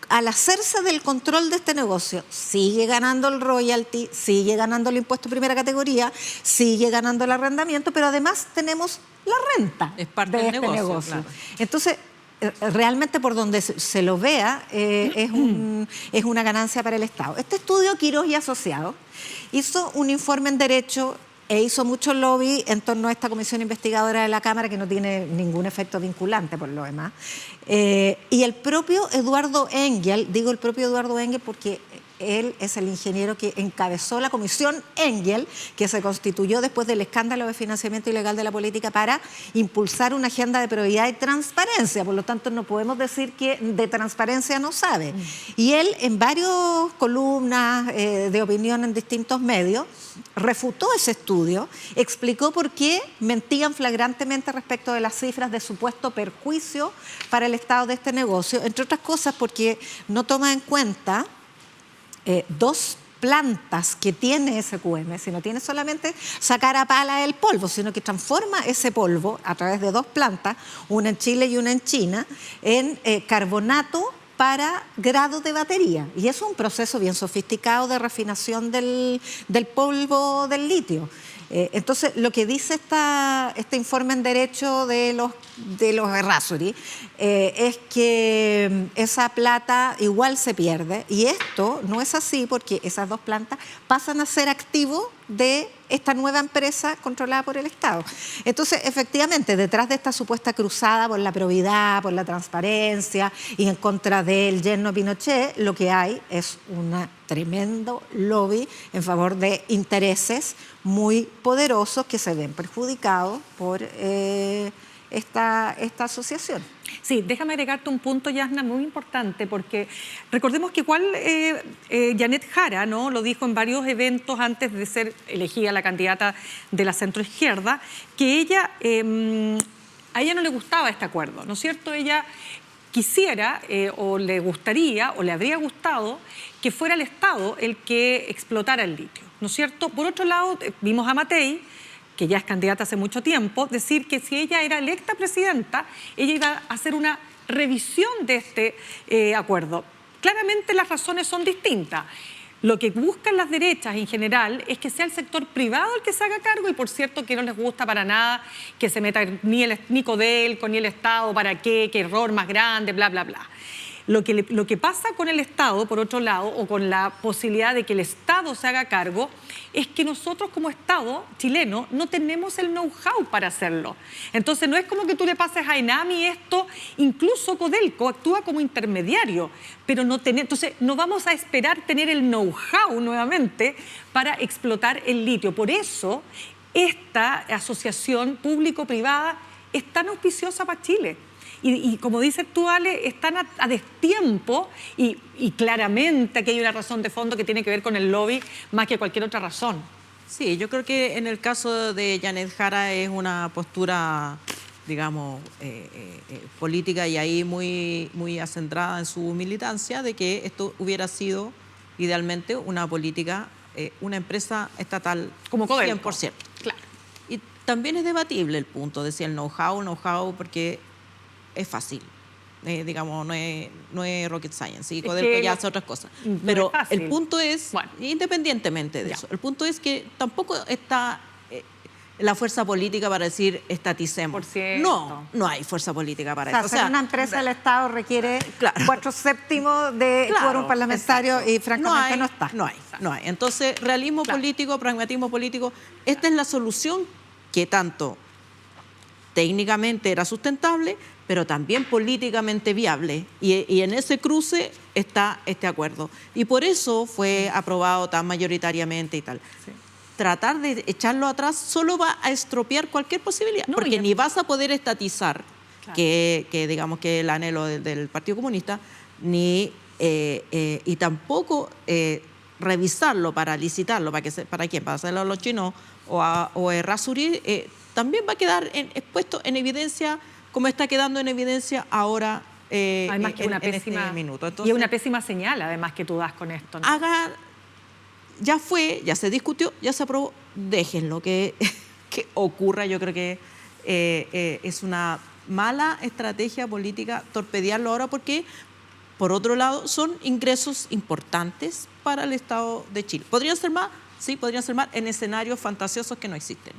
al hacerse del control de este negocio, sigue ganando el royalty, sigue ganando el impuesto de primera categoría, sigue ganando el arrendamiento, pero además tenemos la renta es parte de del este negocio. claro. Entonces, realmente por donde se lo vea, es una ganancia para el Estado. Este estudio, Quirós y Asociados, hizo un informe en Derecho e hizo mucho lobby en torno a esta comisión investigadora de la Cámara, que no tiene ningún efecto vinculante por lo demás. Y el propio Eduardo Engel, digo el propio Eduardo Engel porque él es el ingeniero que encabezó la comisión Engel, que se constituyó después del escándalo de financiamiento ilegal de la política para impulsar una agenda de probidad y transparencia. Por lo tanto, no podemos decir que de transparencia no sabe. Y él, en varias columnas de opinión en distintos medios, refutó ese estudio, explicó por qué mentían flagrantemente respecto de las cifras de supuesto perjuicio para el Estado de este negocio, entre otras cosas porque no toma en cuenta dos plantas que tiene SQM, si no tiene solamente sacar a pala el polvo, sino que transforma ese polvo a través de dos plantas, una en Chile y una en China, en carbonato para grado de batería. Y es un proceso bien sofisticado de refinación del polvo del litio. Entonces, lo que dice este informe en Derecho de los Errázuriz es que esa plata igual se pierde, y esto no es así porque esas dos plantas pasan a ser activos de esta nueva empresa controlada por el Estado. Entonces, efectivamente, detrás de esta supuesta cruzada por la probidad, por la transparencia y en contra del yerno Pinochet, lo que hay es un tremendo lobby en favor de intereses muy poderosos que se ven perjudicados por esta asociación. Sí, déjame agregarte un punto, Yasna, muy importante, porque recordemos que igual Janet Jara, ¿no?, lo dijo en varios eventos antes de ser elegida la candidata de la centroizquierda, que a ella no le gustaba este acuerdo, ¿no es cierto? Ella quisiera o le gustaría o le habría gustado que fuera el Estado el que explotara el litio, ¿no es cierto? Por otro lado, vimos a Matei, que ya es candidata hace mucho tiempo, decir que si ella era electa presidenta, ella iba a hacer una revisión de este acuerdo. Claramente las razones son distintas. Lo que buscan las derechas en general es que sea el sector privado el que se haga cargo, y por cierto que no les gusta para nada que se meta ni Codelco ni el Estado, ¿para qué? ¿Qué error más grande? Bla, bla, bla. Lo que pasa con el Estado, por otro lado, o con la posibilidad de que el Estado se haga cargo, es que nosotros como Estado chileno no tenemos el know-how para hacerlo. Entonces no es como que tú le pases a Enami esto, incluso Codelco actúa como intermediario, pero entonces no vamos a esperar tener el know-how nuevamente para explotar el litio. Por eso esta asociación público-privada es tan auspiciosa para Chile. Y como dices tú, Ale, están a destiempo y claramente aquí hay una razón de fondo que tiene que ver con el lobby más que cualquier otra razón. Sí, yo creo que en el caso de Janet Jara es una postura, digamos, política y ahí muy, muy acentrada en su militancia de que esto hubiera sido idealmente una política, una empresa estatal como Codelco. 100%. Claro. Y también es debatible el punto de si el know-how, porque es fácil, digamos, no es rocket science, y Codelco ya hace otras cosas. No pero es fácil. el punto es, bueno, independientemente de eso, el punto es que tampoco está la fuerza política para decir estaticemos. No hay fuerza política para eso. O sea, una empresa del Estado requiere claro, 4/7 de quórum parlamentario, exacto, y francamente no está. No hay. Entonces, realismo político, pragmatismo político, esta es la solución que tanto técnicamente era sustentable, pero también políticamente viable. Y en ese cruce está este acuerdo. Y por eso fue aprobado tan mayoritariamente y tal. Sí. Tratar de echarlo atrás solo va a estropear cualquier posibilidad, porque ni vas a poder estatizar, claro, que digamos que el anhelo del Partido Comunista, ni y tampoco revisarlo para licitarlo, ¿para quién? Para hacerlo a los chinos o a Errázuriz, también va a quedar expuesto en evidencia, como está quedando en evidencia ahora. Además que una pésima, este minuto. Entonces, y es una pésima señal, además, que tú das con esto, ¿no? Ya fue, ya se discutió, ya se aprobó, déjenlo que ocurra. Yo creo que es una mala estrategia política torpedearlo ahora, porque, por otro lado, son ingresos importantes para el Estado de Chile. ¿Podrían ser más? Sí, podrían ser más en escenarios fantasiosos que no existen.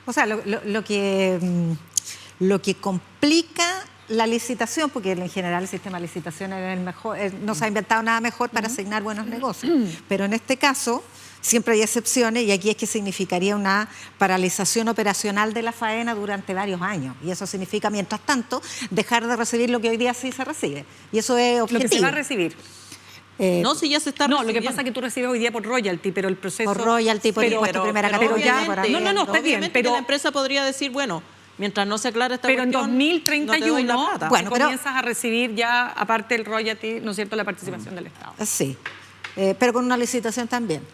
O sea, lo que complica la licitación, porque en general el sistema de licitación es el mejor, no se ha inventado nada mejor para asignar buenos negocios, pero en este caso siempre hay excepciones, y aquí es que significaría una paralización operacional de la faena durante varios años, y eso significa, mientras tanto, dejar de recibir lo que hoy día sí se recibe, y eso es objetivo. Lo que se va a recibir. No, si ya se está No, recibiendo. lo que pasa es que tú recibes hoy día por royalty, pero el proceso... Por royalty, por impuesto primera categoría. No, está bien, obviamente pero... que la empresa podría decir, bueno, mientras no se aclara esta pero cuestión, en 2031, no te doy la plata. Bueno, pero- comienzas a recibir ya, aparte del royalty, ¿no es cierto?, la participación del Estado. Sí, pero con una licitación también.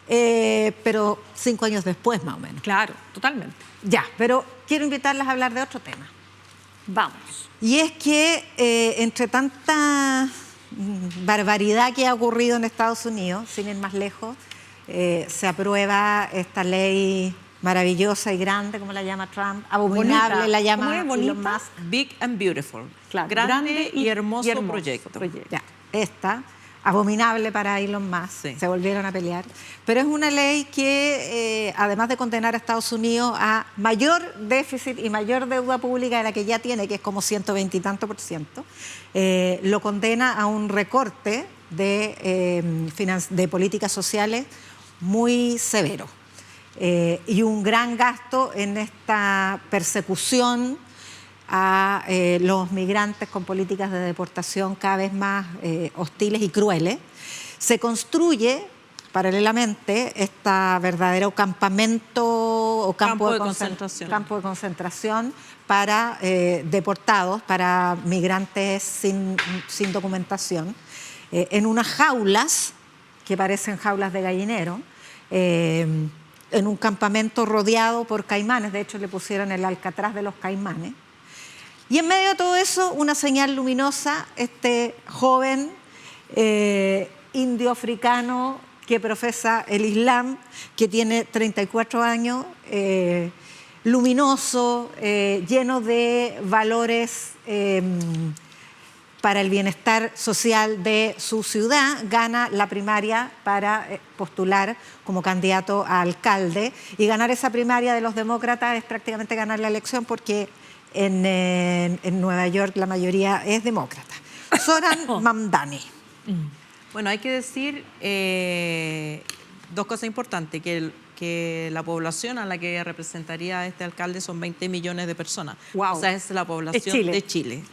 Pero 5 años después, más o menos. Claro, totalmente. Ya, pero quiero invitarlas a hablar de otro tema. Vamos. Y es que entre tanta barbaridad que ha ocurrido en Estados Unidos, sin ir más lejos, se aprueba esta ley maravillosa y grande, como la llama Trump, abominable Bonita. la ¿Cómo llama es? Bonita. Elon Musk. Big and beautiful. Claro, Grande y hermoso proyecto. Ya, esta, abominable para Elon Musk, Sí. se volvieron a pelear, pero es una ley que, además de condenar a Estados Unidos a mayor déficit y mayor deuda pública de la que ya tiene, que es como 120 y tanto %, lo condena a un recorte de políticas sociales muy severo, y un gran gasto en esta persecución a los migrantes con políticas de deportación cada vez más hostiles y crueles. Se construye paralelamente este verdadero campamento o campo de concentración para deportados, para migrantes sin documentación, en unas jaulas que parecen jaulas de gallinero, en un campamento rodeado por caimanes. De hecho, le pusieron el Alcatraz de los caimanes. Y en medio de todo eso, una señal luminosa, este joven indio africano que profesa el Islam, que tiene 34 años, luminoso, lleno de valores para el bienestar social de su ciudad, gana la primaria para postular como candidato a alcalde. Y ganar esa primaria de los demócratas es prácticamente ganar la elección, porque en Nueva York la mayoría es demócrata. Zoran Mamdani. Bueno, hay que decir dos cosas importantes, que la población a la que representaría este alcalde son 20 millones de personas. Wow. O sea, es la población Chile. de Chile.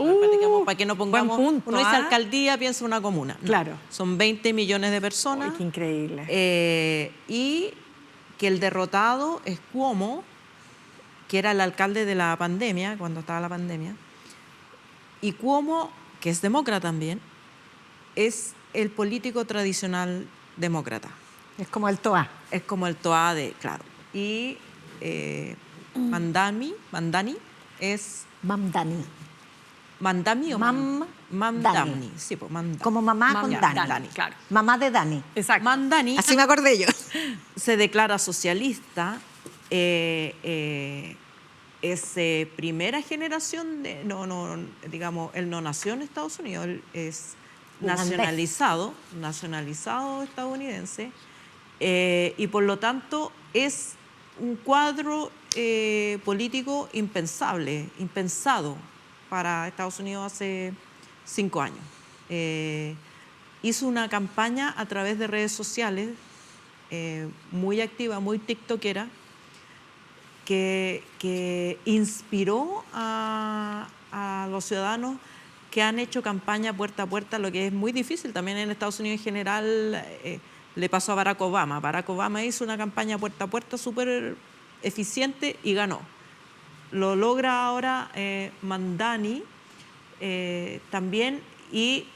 Para que no pongamos, buen punto, uno dice ¿ah? alcaldía, piensa una comuna. No, Claro. son 20 millones de personas. Uy, qué increíble. Y que el derrotado es Cuomo, que era el alcalde de la pandemia, cuando estaba la pandemia. Y Cuomo, que es demócrata también, es el político tradicional demócrata. Es como el TOA. Es como el TOA de, claro. Y Mamdani es... Mamdani. ¿Mamdani o Mamdani? Sí, pues Mamdani. Como mamá con Dani. Dani. Claro. Mamá de Dani. Exacto. Mamdani Así me acordé yo. se declara socialista, es primera generación de, digamos, él no nació en Estados Unidos, él es nacionalizado estadounidense, y por lo tanto es un cuadro político impensado para Estados Unidos hace 5 años. Hizo una campaña a través de redes sociales muy activa, muy tiktokera, que inspiró a los ciudadanos que han hecho campaña puerta a puerta, lo que es muy difícil también en Estados Unidos en general. Le pasó a Barack Obama. Barack Obama hizo una campaña puerta a puerta súper eficiente y ganó. Lo logra ahora Mamdani también, y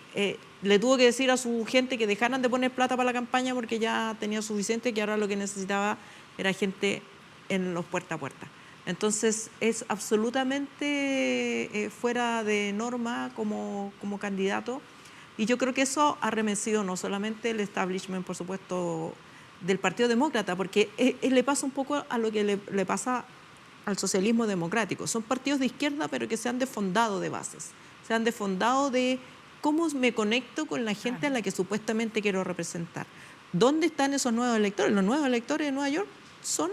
le tuvo que decir a su gente que dejaran de poner plata para la campaña porque ya tenía suficiente, que ahora lo que necesitaba era gente en los puerta a puerta. Entonces es absolutamente fuera de norma como candidato, y yo creo que eso ha arremecido no solamente el establishment, por supuesto, del Partido Demócrata, porque le pasa un poco a lo que le pasa al socialismo democrático. Son partidos de izquierda, pero que se han desfondado de bases, se han desfondado de cómo me conecto con la gente a la que supuestamente quiero representar. ¿Dónde están esos nuevos electores? Los nuevos electores de Nueva York son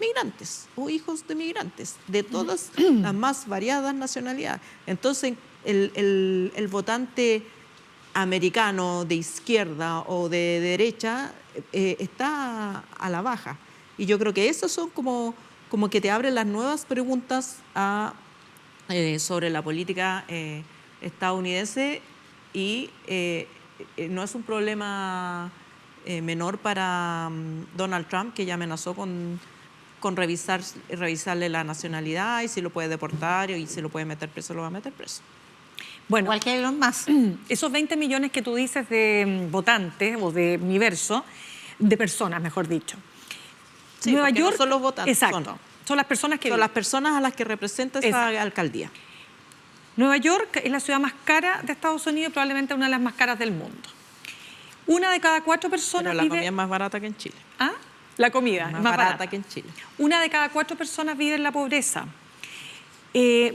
migrantes o hijos de migrantes, de todas las más variadas nacionalidades. Entonces, el votante americano de izquierda o de derecha está a la baja. Y yo creo que esos son como que te abren las nuevas preguntas sobre la política estadounidense, y no es un problema menor para Donald Trump, que ya amenazó con revisarle la nacionalidad, y si lo puede deportar y si lo puede meter preso, lo va a meter preso. Bueno, Igual que Elon Musk. esos 20 millones que tú dices de votantes o de universo, de personas, mejor dicho. Sí, Nueva York, no son los votantes, exacto, son las personas que son las personas a las que representa esa alcaldía. Nueva York es la ciudad más cara de Estados Unidos y probablemente una de las más caras del mundo. Una de cada 4 personas Pero la vive... comida es más barata que en Chile. ¿Ah? La comida Es es más barata que en Chile. Una de cada 4 personas vive en la pobreza.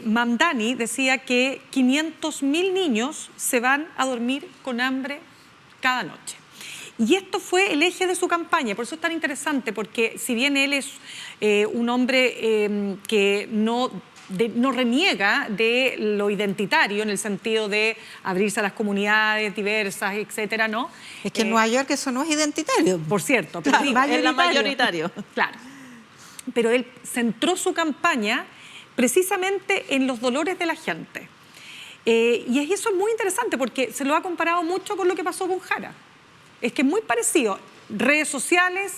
Mamdani decía que 500.000 niños se van a dormir con hambre cada noche. Y esto fue el eje de su campaña, por eso es tan interesante, porque si bien él es un hombre que no reniega de lo identitario en el sentido de abrirse a las comunidades diversas, etcétera, ¿no? Es que en Nueva York eso no es identitario. Por cierto, pero Claro, digo, es la mayoritario. Claro. Pero él centró su campaña precisamente en los dolores de la gente. Y eso es muy interesante porque se lo ha comparado mucho con lo que pasó con Jara. Es que es muy parecido. Redes sociales,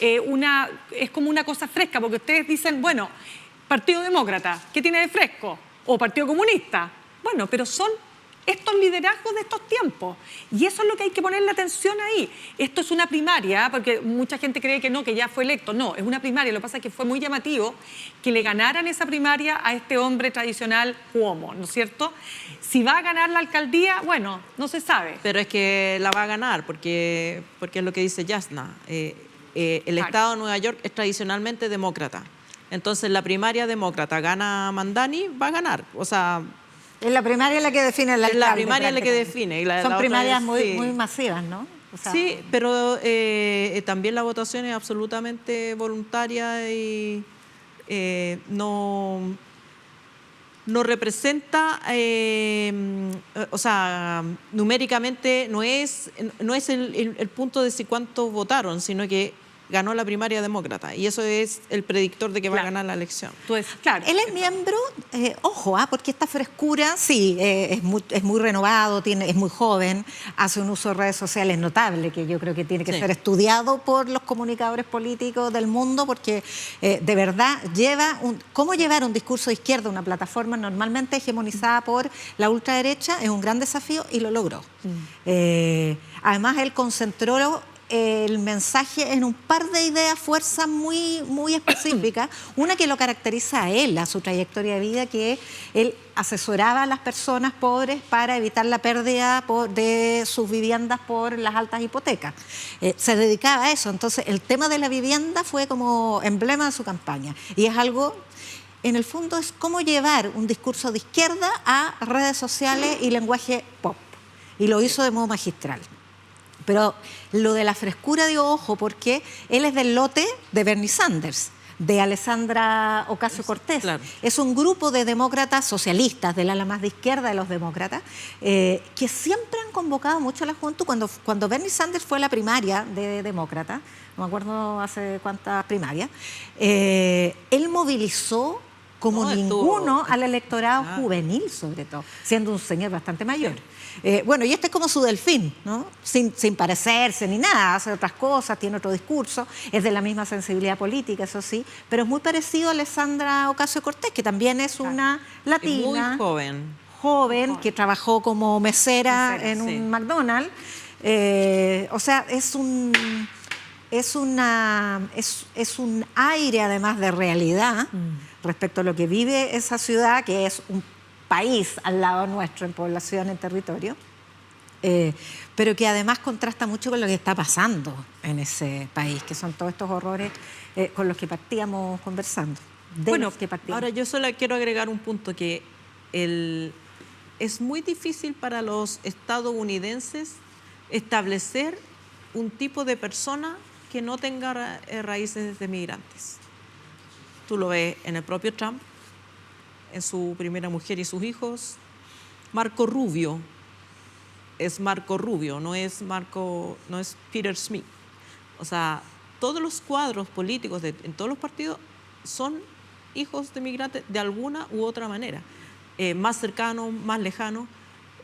es como una cosa fresca, porque ustedes dicen, bueno, Partido Demócrata, ¿qué tiene de fresco? O Partido Comunista. Bueno, pero son estos liderazgos de estos tiempos. Y eso es lo que hay que ponerle atención ahí. Esto es una primaria, porque mucha gente cree que no, que ya fue electo. No, es una primaria. Lo que pasa es que fue muy llamativo que le ganaran esa primaria a este hombre tradicional Cuomo, ¿no es cierto? Si va a ganar la alcaldía, bueno, no se sabe. Pero es que la va a ganar, porque es lo que dice Jasna. El estado de Nueva York es tradicionalmente demócrata. Entonces, la primaria demócrata gana Mamdani, va a ganar. O sea... Es la primaria la que define el alcalde. Es la primaria la que define. Y Son primarias muy sí. masivas, ¿no? O sea, sí, pero también la votación es absolutamente voluntaria y no representa, o sea, numéricamente no es el punto de si cuántos votaron, sino que ganó la primaria demócrata, y eso es el predictor de que va a ganar la elección. Claro. Él es miembro, ojo, porque esta frescura, sí, es muy renovado, es muy joven, hace un uso de redes sociales notable, que yo creo que tiene que ser estudiado por los comunicadores políticos del mundo, porque de verdad cómo llevar un discurso de izquierda a una plataforma normalmente hegemonizada por la ultraderecha es un gran desafío, y lo logró. Además, él concentró el mensaje en un par de ideas, fuerzas muy, muy específicas. Una que lo caracteriza a él, a su trayectoria de vida, que él asesoraba a las personas pobres para evitar la pérdida de sus viviendas por las altas hipotecas. Se dedicaba a eso. Entonces, el tema de la vivienda fue como emblema de su campaña. Y es algo... En el fondo es cómo llevar un discurso de izquierda a redes sociales y lenguaje pop. Y lo hizo de modo magistral. Pero lo de la frescura, digo, ojo, porque él es del lote de Bernie Sanders, de Alexandra Ocasio-Cortez. Claro. Es un grupo de demócratas socialistas, del ala más de izquierda de los demócratas, que siempre han convocado mucho a la juventud. Cuando Bernie Sanders fue a la primaria de demócrata, no me acuerdo hace cuántas primarias, él movilizó como ninguno al electorado juvenil, sobre todo, siendo un señor bastante mayor. Bueno, y este es como su delfín, ¿no? Sin parecerse ni nada, hace otras cosas, tiene otro discurso, es de la misma sensibilidad política, eso sí, pero es muy parecido a Alexandra Ocasio-Cortez, que también es una latina. Es muy joven. joven que trabajó como mesera en sí. un McDonald's. O sea, es un aire además de realidad respecto a lo que vive esa ciudad, que es un país al lado nuestro en población, en territorio, pero que además contrasta mucho con lo que está pasando en ese país, que son todos estos horrores con los que partíamos conversando. Ahora yo solo quiero agregar un punto, que es muy difícil para los estadounidenses establecer un tipo de persona que no tenga raíces de migrantes. Tú lo ves en el propio Trump, en su primera mujer y sus hijos. Marco Rubio es Marco Rubio, no es Peter Smith. O sea, todos los cuadros políticos en todos los partidos son hijos de migrantes de alguna u otra manera, más cercanos, más lejanos.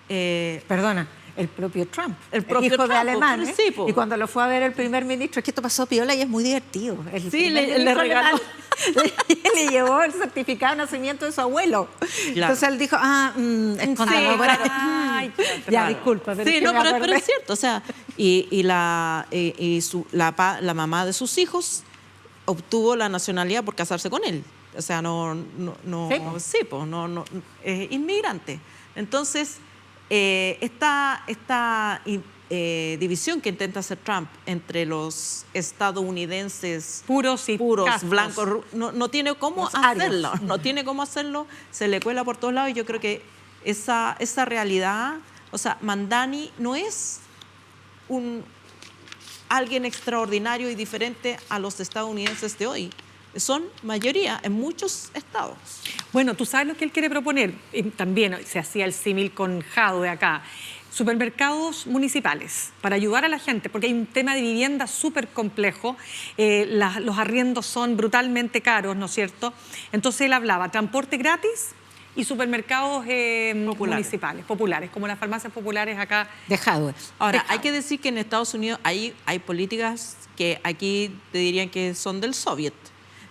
Perdona, el propio Trump, el propio hijo Trump, de alemanes, sí, y cuando lo fue a ver el primer ministro, es que esto pasó piola y es muy divertido. Sí, le regaló. Le llevó el certificado de nacimiento de su abuelo. Claro. Entonces él dijo, escondamos por ahí. Ay, Ya, disculpa. Pero Sí, es que no, me pero acordé. es cierto. O sea, la mamá de sus hijos obtuvo la nacionalidad por casarse con él. O sea, es inmigrante. Entonces, esta división que intenta hacer Trump entre los estadounidenses puros castos, blancos, no tiene cómo hacerlo. No tiene cómo hacerlo, se le cuela por todos lados, y yo creo que esa realidad, o sea, Mamdani no es alguien extraordinario y diferente a los estadounidenses de hoy. Son mayoría en muchos estados. Bueno, tú sabes lo que él quiere proponer. También se hacía el símil con Jadwe acá. Supermercados municipales para ayudar a la gente, porque hay un tema de vivienda súper complejo. Los arriendos son brutalmente caros, ¿no es cierto? Entonces él hablaba transporte gratis y supermercados municipales, populares, como las farmacias populares acá. De Jadwe. Ahora, hay que decir que en Estados Unidos hay políticas que aquí te dirían que son del Soviet.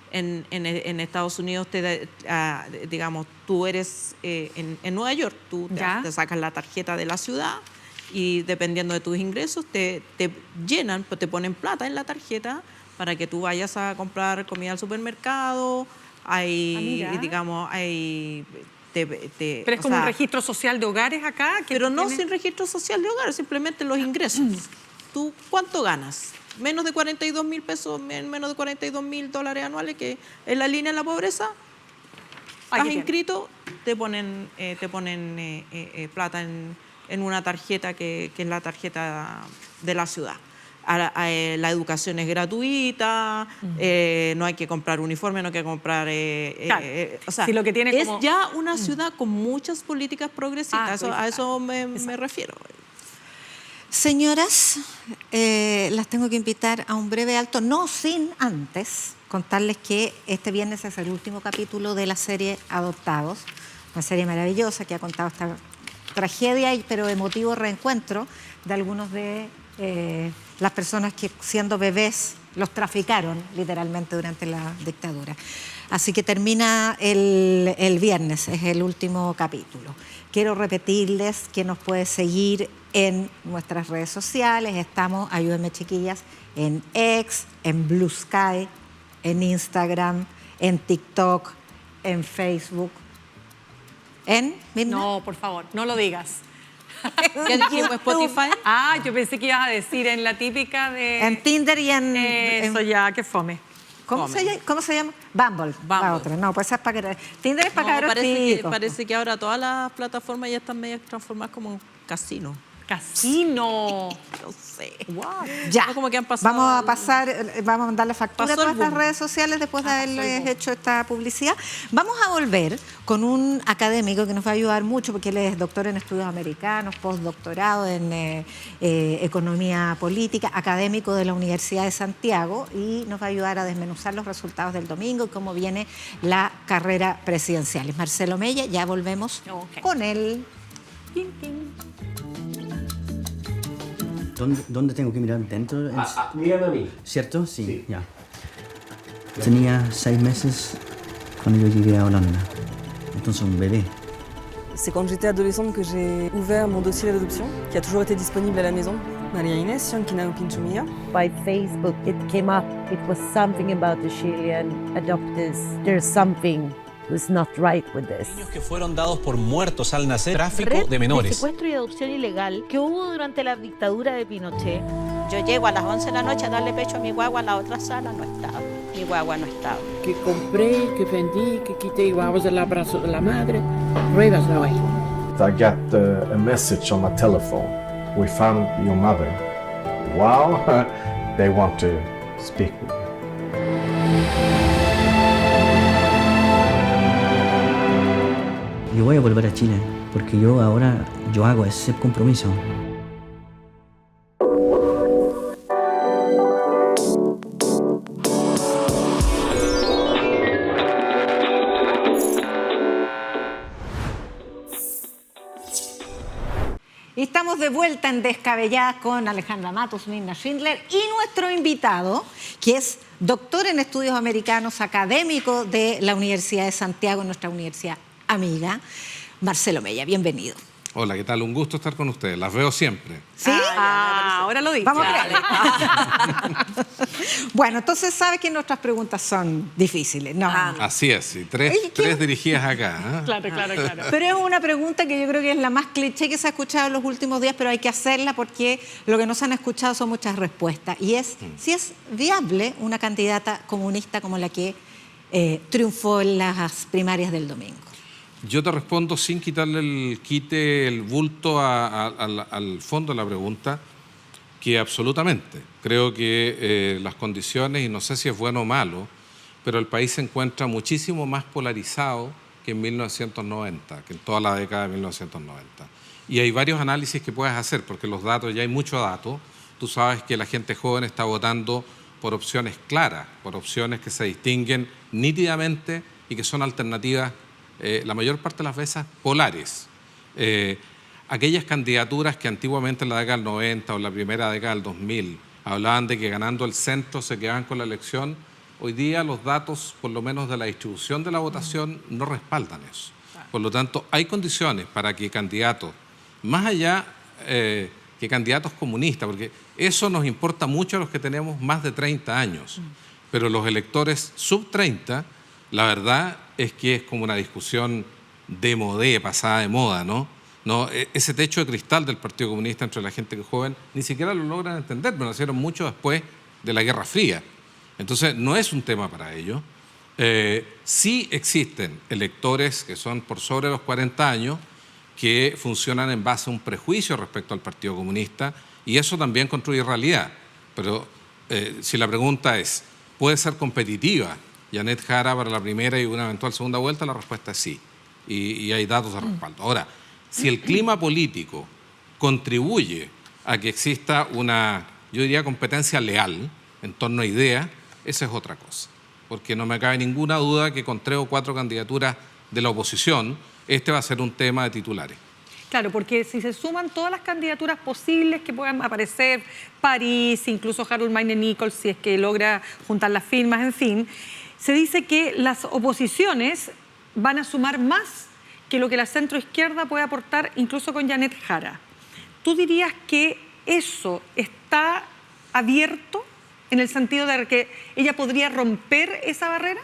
En Estados Unidos, digamos, tú eres en Nueva York, tú te sacas la tarjeta de la ciudad y dependiendo de tus ingresos te llenan, pues te ponen plata en la tarjeta para que tú vayas a comprar comida al supermercado. Pero es como un registro social de hogares acá. Pero no sin registro social de hogares, simplemente los ingresos. ¿Tú cuánto ganas? Menos de 42.000 pesos, menos de 42.000 dólares anuales, que es la línea de la pobreza. Estás inscrito, te ponen plata en una tarjeta que es la tarjeta de la ciudad. La educación es gratuita, no hay que comprar uniforme, no hay que comprar... o sea, si lo que tiene es ya una ciudad con muchas políticas progresistas, a eso me refiero. Señoras, las tengo que invitar a un breve alto, no sin antes contarles que este viernes es el último capítulo de la serie Adoptados, una serie maravillosa que ha contado esta tragedia pero emotivo reencuentro de algunos de las personas que siendo bebés los traficaron literalmente durante la dictadura. Así que termina el viernes, es el último capítulo. Quiero repetirles que nos puede seguir en nuestras redes sociales. Estamos, ayúdenme chiquillas, en X, en Blue Sky, en Instagram, en TikTok, en Facebook. No, por favor, no lo digas. ¿Qué dijimos? ¿Spotify? Yo pensé que ibas a decir en la típica de... En Tinder y en... Eso ya, qué fome. ¿Cómo se llama? Bumble. La otra. No, pues esa es para que... Tinder es para que parece que ahora todas las plataformas ya están medio transformadas como un casino. ¡Casino! No sé. Ya. No, como que han pasado... Vamos a mandar la factura a todas las redes sociales después de haberles hecho esta publicidad. Vamos a volver con un académico que nos va a ayudar mucho porque él es doctor en estudios americanos, postdoctorado en economía política, académico de la Universidad de Santiago, y nos va a ayudar a desmenuzar los resultados del domingo y cómo viene la carrera presidencial. Es Marcelo Mella, ya volvemos con él. ¿Dónde tengo que mirar? ¿Dentro? Mírame a mí. ¿Cierto? Sí, ya. Tenía 6 meses cuando yo llegué a Holanda. Entonces un bebé. C'est quand j'étais adolescente que j'ai ouvert mon dossier d'adoption, qui a toujours été disponible à la maison. Maria Inés, Yankina Pinchumia. By Facebook, it came up. It was something about the Chilean adoptees. There's something was not right with this. Niños que fueron dados por muertos al nacer, tráfico Red de menores. De secuestro y adopción ilegal que hubo durante la dictadura de Pinochet. Yo llego a las 11 de la noche a darle pecho a mi guagua, a la otra sala no estaba. Mi guagua no estaba. Que compré, que vendí, que quité guaguas del abrazo de la madre, pruebas no hay. I got a message on my telephone. We found your mother. Wow, they want to speak with you. Yo voy a volver a Chile, porque yo ahora hago ese compromiso. Estamos de vuelta en Descabelladas con Alejandra Matos, Mirna Schindler y nuestro invitado, que es doctor en estudios americanos, académico de la Universidad de Santiago, nuestra universidad amiga, Marcelo Mella. Bienvenido. Hola, ¿qué tal? Un gusto estar con ustedes. Las veo siempre. ¿Sí? Ahora lo dices. Vamos a ver. Bueno, entonces sabes que nuestras preguntas son difíciles, ¿no? Así es, y tres dirigidas acá. ¿eh? Claro. Pero es una pregunta que yo creo que es la más cliché que se ha escuchado en los últimos días, pero hay que hacerla porque lo que no se han escuchado son muchas respuestas. Y es si es viable una candidata comunista como la que triunfó en las primarias del domingo. Yo te respondo sin quitarle el bulto al fondo de la pregunta, que absolutamente. Creo que las condiciones, y no sé si es bueno o malo, pero el país se encuentra muchísimo más polarizado que en 1990, que en toda la década de 1990. Y hay varios análisis que puedes hacer, porque los datos, ya hay mucho dato. Tú sabes que la gente joven está votando por opciones claras, por opciones que se distinguen nítidamente y que son alternativas la mayor parte de las veces polares. Aquellas candidaturas que antiguamente en la década del 90 o en la primera década del 2000 hablaban de que ganando el centro se quedaban con la elección, hoy día los datos, por lo menos de la distribución de la votación, no respaldan eso. Por lo tanto, hay condiciones para que candidatos, más allá que candidatos comunistas, porque eso nos importa mucho a los que tenemos más de 30 años, pero los electores sub 30, la verdad es que es como una discusión de modé, pasada de moda, ¿no? Ese techo de cristal del Partido Comunista entre la gente joven ni siquiera lo logran entender, pero lo hicieron mucho después de la Guerra Fría. Entonces, no es un tema para ellos. Sí existen electores que son por sobre los 40 años que funcionan en base a un prejuicio respecto al Partido Comunista, y eso también construye realidad. Pero si la pregunta es, ¿puede ser competitiva Janet Jara para la primera y una eventual segunda vuelta? La respuesta es sí, y hay datos de respaldo. Ahora, si el clima político contribuye a que exista una, yo diría, competencia leal en torno a ideas, esa es otra cosa. Porque no me cabe ninguna duda que con 3 o 4 candidaturas de la oposición, este va a ser un tema de titulares. Claro, porque si se suman todas las candidaturas posibles que puedan aparecer, París, incluso Harold Mayne Nichols, si es que logra juntar las firmas, en fin, se dice que las oposiciones van a sumar más que lo que la centroizquierda puede aportar, incluso con Janet Jara. ¿Tú dirías que eso está abierto en el sentido de que ella podría romper esa barrera?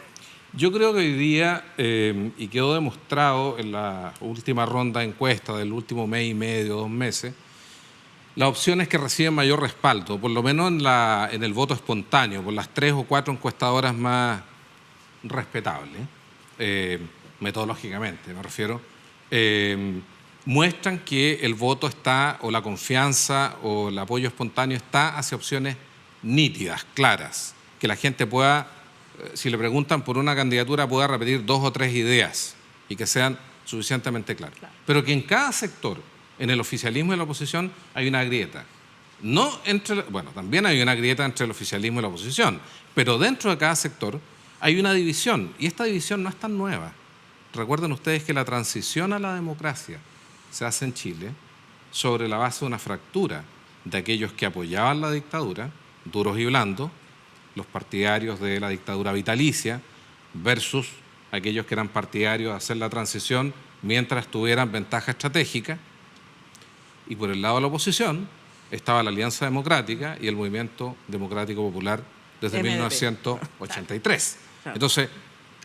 Yo creo que hoy día, y quedó demostrado en la última ronda de encuesta del último mes y medio, 2 meses, las opciones que reciben mayor respaldo, por lo menos en el voto espontáneo, por las 3 o 4 encuestadoras más respetables, metodológicamente me refiero, muestran que el voto está, o la confianza, o el apoyo espontáneo está hacia opciones nítidas, claras, que la gente pueda, si le preguntan por una candidatura, pueda repetir 2 o 3 ideas y que sean suficientemente claras. Pero que en cada sector, en el oficialismo y la oposición, hay una grieta. También hay una grieta entre el oficialismo y la oposición, pero dentro de cada sector hay una división, y esta división no es tan nueva. Recuerden ustedes que la transición a la democracia se hace en Chile sobre la base de una fractura de aquellos que apoyaban la dictadura, duros y blandos, los partidarios de la dictadura vitalicia, versus aquellos que eran partidarios de hacer la transición mientras tuvieran ventaja estratégica. Y por el lado de la oposición estaba la Alianza Democrática y el Movimiento Democrático Popular desde MDP. 1983. Claro. Entonces,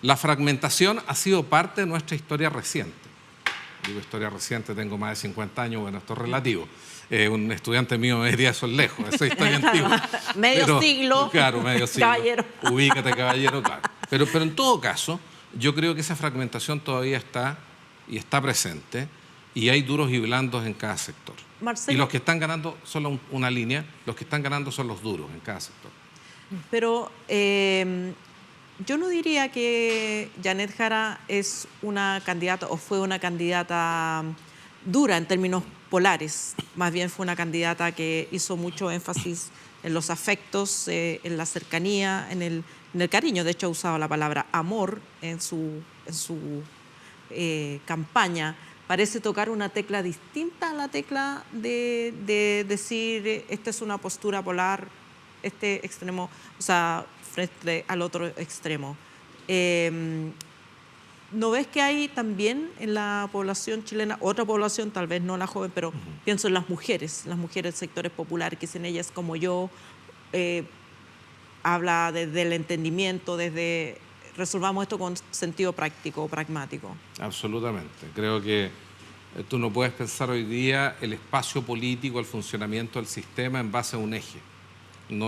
la fragmentación ha sido parte de nuestra historia reciente. Digo historia reciente, tengo más de 50 años, bueno, esto es relativo. Un estudiante mío me diría eso es lejos, esa es historia antigua. Medio siglo. Claro, medio siglo. Caballero. Ubícate, caballero, claro. Pero en todo caso, yo creo que esa fragmentación todavía está y está presente, y hay duros y blandos en cada sector. Marcelo, y los que están ganando, solo una línea, los que están ganando son los duros en cada sector. pero yo no diría que Janet Jara es una candidata o fue una candidata dura en términos polares. Más bien fue una candidata que hizo mucho énfasis en los afectos, en la cercanía, en el cariño. De hecho, ha usado la palabra amor en su campaña. Parece tocar una tecla distinta a la tecla de decir esta es una postura polar, este extremo, o sea, frente al otro extremo. ¿No ves que hay también en la población chilena, otra población, tal vez no la joven, pero pienso en las mujeres sectores populares, que sin ellas como yo, habla desde el entendimiento, desde resolvamos esto con sentido práctico, pragmático? Absolutamente. Creo que tú no puedes pensar hoy día el espacio político, el funcionamiento del sistema en base a un eje.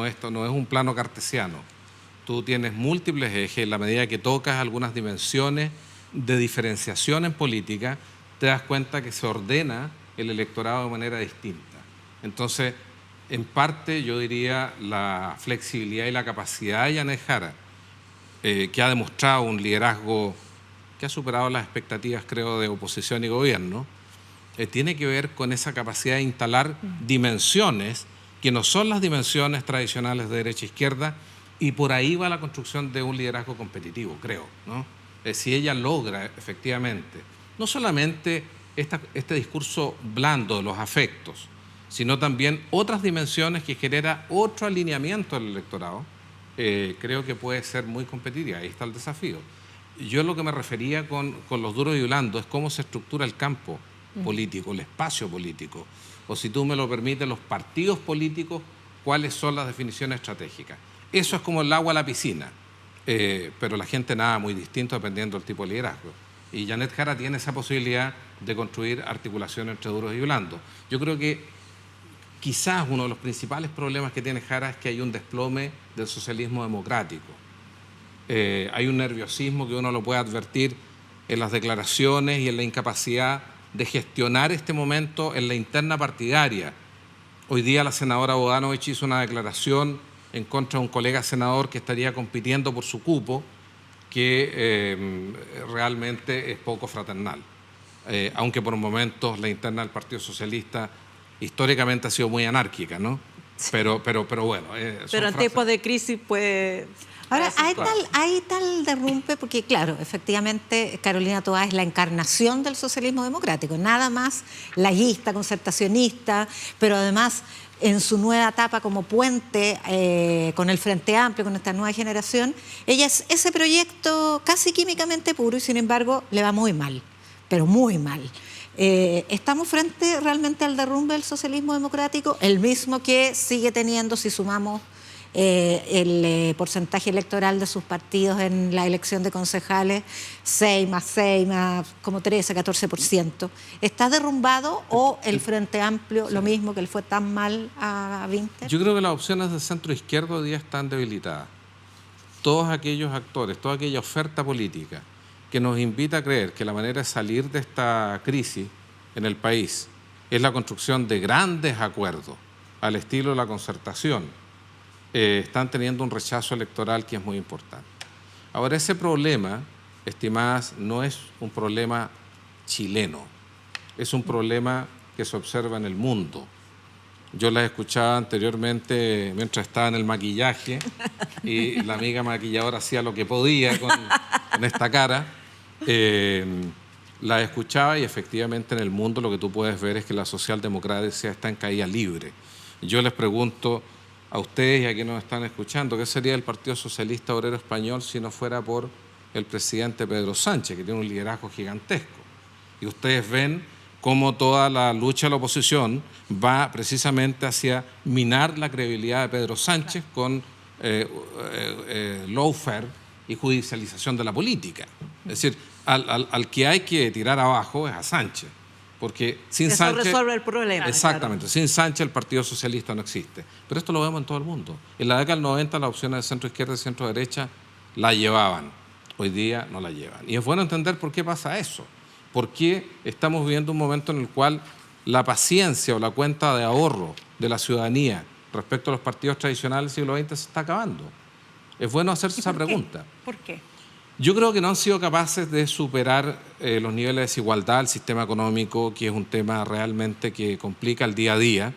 Esto no es un plano cartesiano. Tú tienes múltiples ejes. En la medida que tocas algunas dimensiones de diferenciación en política, te das cuenta que se ordena el electorado de manera distinta. Entonces, en parte, yo diría, la flexibilidad y la capacidad de Janet Jara, que ha demostrado un liderazgo que ha superado las expectativas, creo, de oposición y gobierno, tiene que ver con esa capacidad de instalar dimensiones que no son las dimensiones tradicionales de derecha e izquierda, y por ahí va la construcción de un liderazgo competitivo, creo, ¿no? Si ella logra, efectivamente, no solamente este discurso blando de los afectos, sino también otras dimensiones que genera otro alineamiento del electorado, creo que puede ser muy competitiva. Ahí está el desafío. Yo lo que me refería con los duros y blandos es cómo se estructura el campo político, el espacio político, o si tú me lo permites, los partidos políticos, cuáles son las definiciones estratégicas. Eso es como el agua a la piscina, pero la gente nada muy distinto dependiendo del tipo de liderazgo. Y Janet Jara tiene esa posibilidad de construir articulaciones entre duros y blandos. Yo creo que quizás uno de los principales problemas que tiene Jara es que hay un desplome del socialismo democrático. Hay un nerviosismo que uno lo puede advertir en las declaraciones y en la incapacidad de gestionar este momento en la interna partidaria. Hoy día la senadora Bodanovich hizo una declaración en contra de un colega senador que estaría compitiendo por su cupo, que realmente es poco fraternal. Aunque por momentos la interna del Partido Socialista históricamente ha sido muy anárquica, ¿no? Pero bueno. Pero en tiempos de crisis puede... Ahora, hay tal derrumbe, porque claro, efectivamente Carolina Toá es la encarnación del socialismo democrático, nada más laísta, concertacionista, pero además en su nueva etapa como puente con el Frente Amplio, con esta nueva generación, ella es ese proyecto casi químicamente puro y sin embargo le va muy mal, pero muy mal. ¿Estamos frente realmente al derrumbe del socialismo democrático? El mismo que sigue teniendo, si sumamos el porcentaje electoral de sus partidos en la elección de concejales, 6 más 6 más como 13, 14%. ¿Está derrumbado o el Frente Amplio, lo mismo que le fue tan mal a Winter? Yo creo que las opciones de centro izquierdo hoy día están debilitadas. Todos aquellos actores, toda aquella oferta política que nos invita a creer que la manera de salir de esta crisis en el país es la construcción de grandes acuerdos al estilo de la concertación, están teniendo un rechazo electoral que es muy importante. Ahora, ese problema, estimadas, no es un problema chileno, es un problema que se observa en el mundo. Yo las escuchaba anteriormente mientras estaba en el maquillaje y la amiga maquilladora hacía lo que podía con esta cara. La escuchaba y efectivamente en el mundo lo que tú puedes ver es que la socialdemocracia está en caída libre. Yo les pregunto a ustedes y a quienes nos están escuchando, ¿qué sería el Partido Socialista Obrero Español si no fuera por el presidente Pedro Sánchez, que tiene un liderazgo gigantesco? Y ustedes ven cómo toda la lucha de la oposición va precisamente hacia minar la credibilidad de Pedro Sánchez con lawfare y judicialización de la política. Es decir, al que hay que tirar abajo es a Sánchez, porque sin Eso Sánchez... resuelve el problema. Exactamente, claro. sin Sánchez el Partido Socialista no existe. Pero esto lo vemos en todo el mundo. En la década del 90 las opciones de centro-izquierda y centro-derecha la llevaban, hoy día no la llevan. Y es bueno entender por qué pasa eso. ¿Por qué estamos viviendo un momento en el cual la paciencia o la cuenta de ahorro de la ciudadanía respecto a los partidos tradicionales del siglo XX se está acabando? Es bueno hacerse esa pregunta. ¿Por qué? Yo creo que no han sido capaces de superar los niveles de desigualdad, el sistema económico, que es un tema realmente que complica el día a día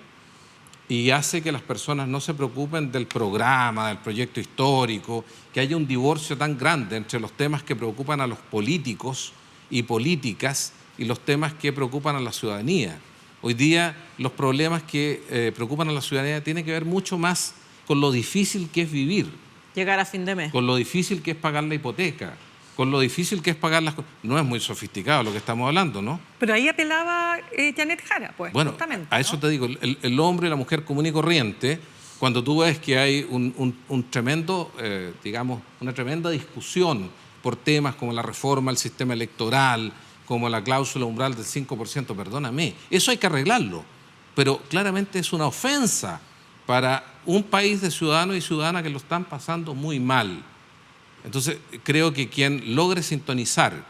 y hace que las personas no se preocupen del programa, del proyecto histórico, que haya un divorcio tan grande entre los temas que preocupan a los políticos y políticas y los temas que preocupan a la ciudadanía. Hoy día los problemas que preocupan a la ciudadanía tienen que ver mucho más con lo difícil que es vivir, Llegar a fin de mes. con lo difícil que es pagar la hipoteca, con lo difícil que es pagar las cosas. No es muy sofisticado lo que estamos hablando, ¿no? Pero ahí apelaba Janet Jara, pues, Bueno, justamente. a eso te digo, el hombre y la mujer común y corriente, cuando tú ves que hay un tremendo, digamos, una tremenda discusión por temas como la reforma al sistema electoral, como la cláusula umbral del 5%, perdóname, eso hay que arreglarlo, pero claramente es una ofensa para un país de ciudadanos y ciudadanas que lo están pasando muy mal. Entonces, creo que quien logre sintonizar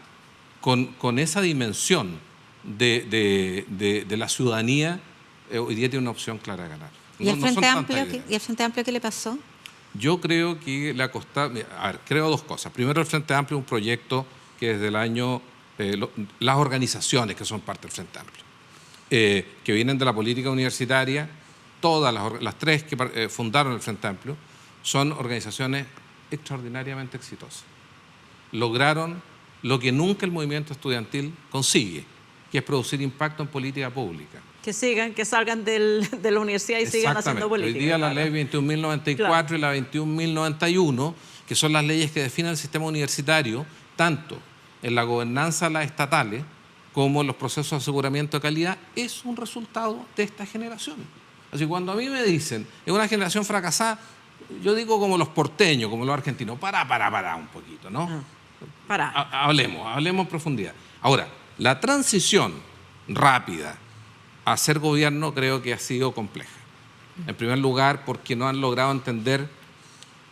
con esa dimensión de la ciudadanía, hoy día tiene una opción clara de ganar. ¿Y el Frente Amplio qué le pasó? Yo creo que le ha costado... A ver, creo dos cosas. Primero, el Frente Amplio es un proyecto que desde el año... las organizaciones que son parte del Frente Amplio, que vienen de la política universitaria, todas las tres que fundaron el Frente Amplio, son organizaciones extraordinariamente exitosas. Lograron lo que nunca el movimiento estudiantil consigue, que es producir impacto en política pública. Que salgan de la universidad y sigan haciendo política. Hoy día la claro. ley 21.094 y la 21.091, que son las leyes que definen el sistema universitario, tanto en la gobernanza de las estatales como en los procesos de aseguramiento de calidad, es un resultado de esta generación. Así que cuando a mí me dicen, es una generación fracasada, yo digo como los porteños, como los argentinos, para un poquito, ¿no? Hablemos en profundidad. Ahora, la transición rápida a hacer gobierno creo que ha sido compleja. En primer lugar, porque no han logrado entender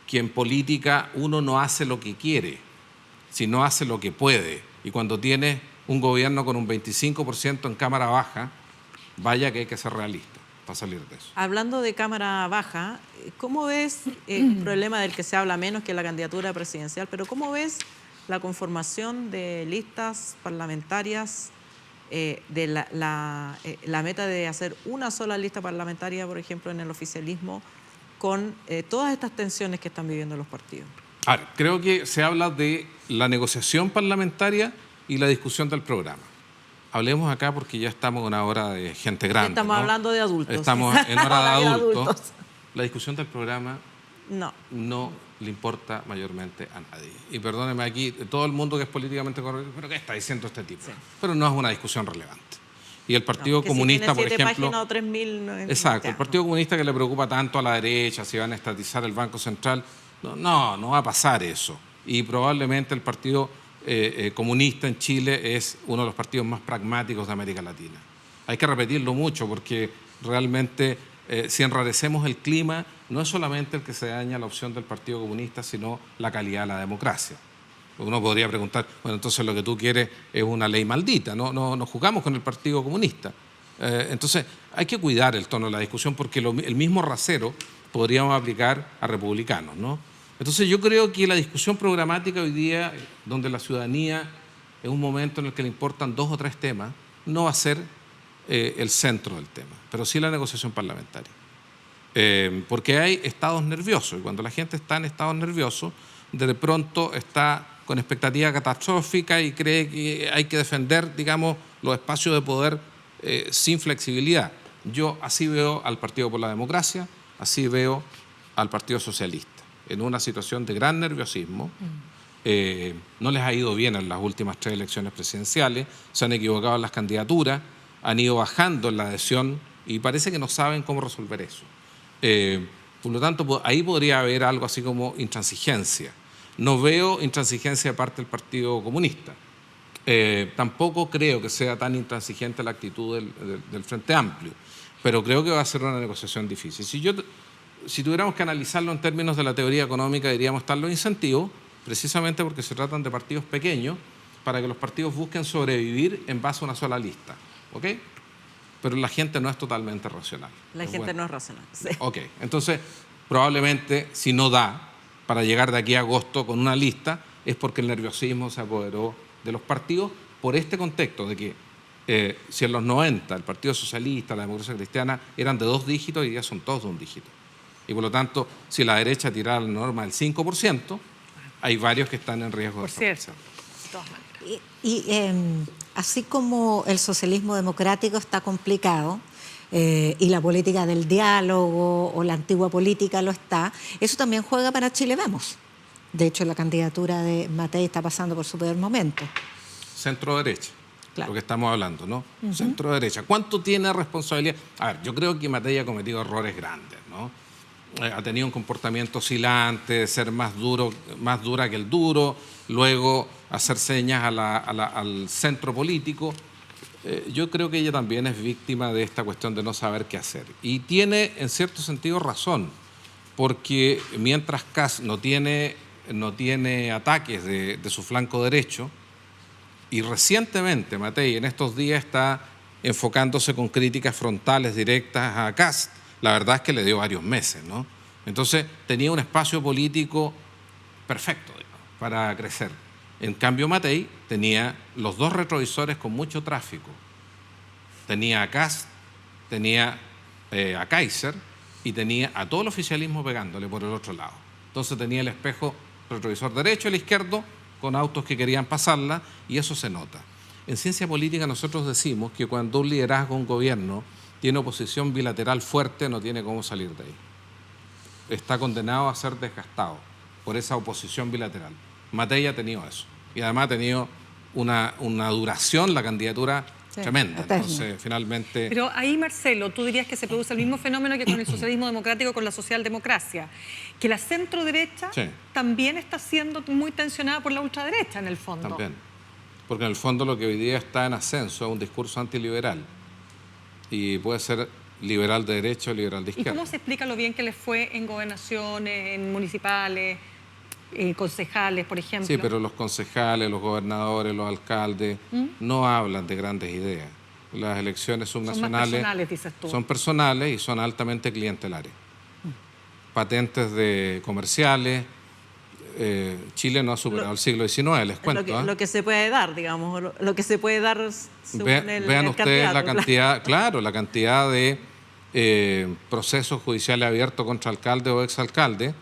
que en política uno no hace lo que quiere, sino hace lo que puede. Y cuando tienes un gobierno con un 25% en cámara baja, vaya que hay que ser realista para salir de eso. Hablando de cámara baja, ¿cómo ves el problema del que se habla menos que la candidatura presidencial? Pero ¿cómo ves la conformación de listas parlamentarias, de la meta de hacer una sola lista parlamentaria, por ejemplo, en el oficialismo, con todas estas tensiones que están viviendo los partidos? Creo que se habla de la negociación parlamentaria y la discusión del programa. Hablemos acá porque ya estamos en una hora de gente grande. Estamos hablando de adultos. Estamos en hora de adultos. La discusión del programa no le importa mayormente a nadie. Y perdóneme aquí, todo el mundo que es políticamente correcto, ¿pero qué está diciendo este tipo? Sí. Pero no es una discusión relevante. Y el Partido Comunista, si tiene 7 por ejemplo... páginas o 3.000... Exacto, el Partido Comunista que le preocupa tanto a la derecha, si van a estatizar el Banco Central, no va a pasar eso. Y probablemente el Partido Comunista en Chile es uno de los partidos más pragmáticos de América Latina. Hay que repetirlo mucho porque realmente si enrarecemos el clima, no es solamente el que se daña la opción del Partido Comunista, sino la calidad de la democracia. Uno podría preguntar, bueno, entonces lo que tú quieres es una ley maldita, no jugamos con el Partido Comunista. Entonces hay que cuidar el tono de la discusión porque el mismo rasero podríamos aplicar a republicanos, ¿no? Entonces yo creo que la discusión programática hoy día, donde la ciudadanía es un momento en el que le importan 2 o 3 temas, no va a ser el centro del tema, pero sí la negociación parlamentaria. Porque hay estados nerviosos y cuando la gente está en estados nerviosos, de pronto está con expectativa catastrófica y cree que hay que defender, digamos, los espacios de poder sin flexibilidad. Yo así veo al Partido por la Democracia, así veo al Partido Socialista, en una situación de gran nerviosismo, no les ha ido bien en las últimas 3 elecciones presidenciales, se han equivocado en las candidaturas, han ido bajando en la adhesión y parece que no saben cómo resolver eso. Por lo tanto, ahí podría haber algo así como intransigencia. No veo intransigencia de parte del Partido Comunista. Tampoco creo que sea tan intransigente la actitud del Frente Amplio, pero creo que va a ser una negociación difícil. Si tuviéramos que analizarlo en términos de la teoría económica, diríamos están los incentivos, precisamente porque se tratan de partidos pequeños, para que los partidos busquen sobrevivir en base a una sola lista. ¿Ok? Pero la gente no es totalmente racional. La gente no es racional. Sí. Ok, entonces probablemente si no da para llegar de aquí a agosto con una lista es porque el nerviosismo se apoderó de los partidos por este contexto de que si en los 90 el Partido Socialista, la Democracia Cristiana eran de 2 dígitos y ya son todos de 1 dígito. Y por lo tanto, si la derecha tirara la norma del 5%, hay varios que están en riesgo de desaparecer. Y así como el socialismo democrático está complicado y la política del diálogo o la antigua política lo está, eso también juega para Chile Vamos. De hecho, la candidatura de Matei está pasando por su peor momento. Centro-derecha, claro. Lo que estamos hablando, ¿no? Centro-derecha. ¿Cuánto tiene responsabilidad? A ver, yo creo que Matei ha cometido errores grandes, ¿no? Ha tenido un comportamiento oscilante, de ser más dura que el duro, luego hacer señas al centro político. Yo creo que ella también es víctima de esta cuestión de no saber qué hacer. Y tiene, en cierto sentido, razón, porque mientras Kast no tiene ataques de su flanco derecho, y recientemente Matei en estos días está enfocándose con críticas frontales directas a Kast, la verdad es que le dio varios meses, ¿no? Entonces tenía un espacio político perfecto, digamos, para crecer. En cambio Matei tenía los 2 retrovisores con mucho tráfico. Tenía a Kast, tenía a Kaiser y tenía a todo el oficialismo pegándole por el otro lado. Entonces tenía el espejo retrovisor derecho y el izquierdo con autos que querían pasarla y eso se nota. En ciencia política nosotros decimos que cuando un liderazgo, un gobierno, tiene oposición bilateral fuerte, no tiene cómo salir de ahí. Está condenado a ser desgastado por esa oposición bilateral. Matei ha tenido eso. Y además ha tenido una duración, la candidatura, tremenda. Entonces, finalmente... Pero ahí, Marcelo, tú dirías que se produce el mismo fenómeno que con el socialismo democrático, con la socialdemocracia, que la centro-derecha también está siendo muy tensionada por la ultraderecha, en el fondo. También. Porque en el fondo lo que hoy día está en ascenso es un discurso antiliberal. Y puede ser liberal de derecha o liberal de izquierda. ¿Y cómo se explica lo bien que les fue en gobernaciones, en municipales, concejales, por ejemplo? Sí, pero los concejales, los gobernadores, los alcaldes no hablan de grandes ideas. Las elecciones subnacionales son más personales, dices tú. Son personales y son altamente clientelares. Patentes de comerciales. Chile no ha superado el siglo XIX, les cuento. Lo que se puede dar, digamos, lo que se puede dar según vean ustedes la cantidad, claro, la cantidad de procesos judiciales abiertos contra alcaldes o exalcaldes.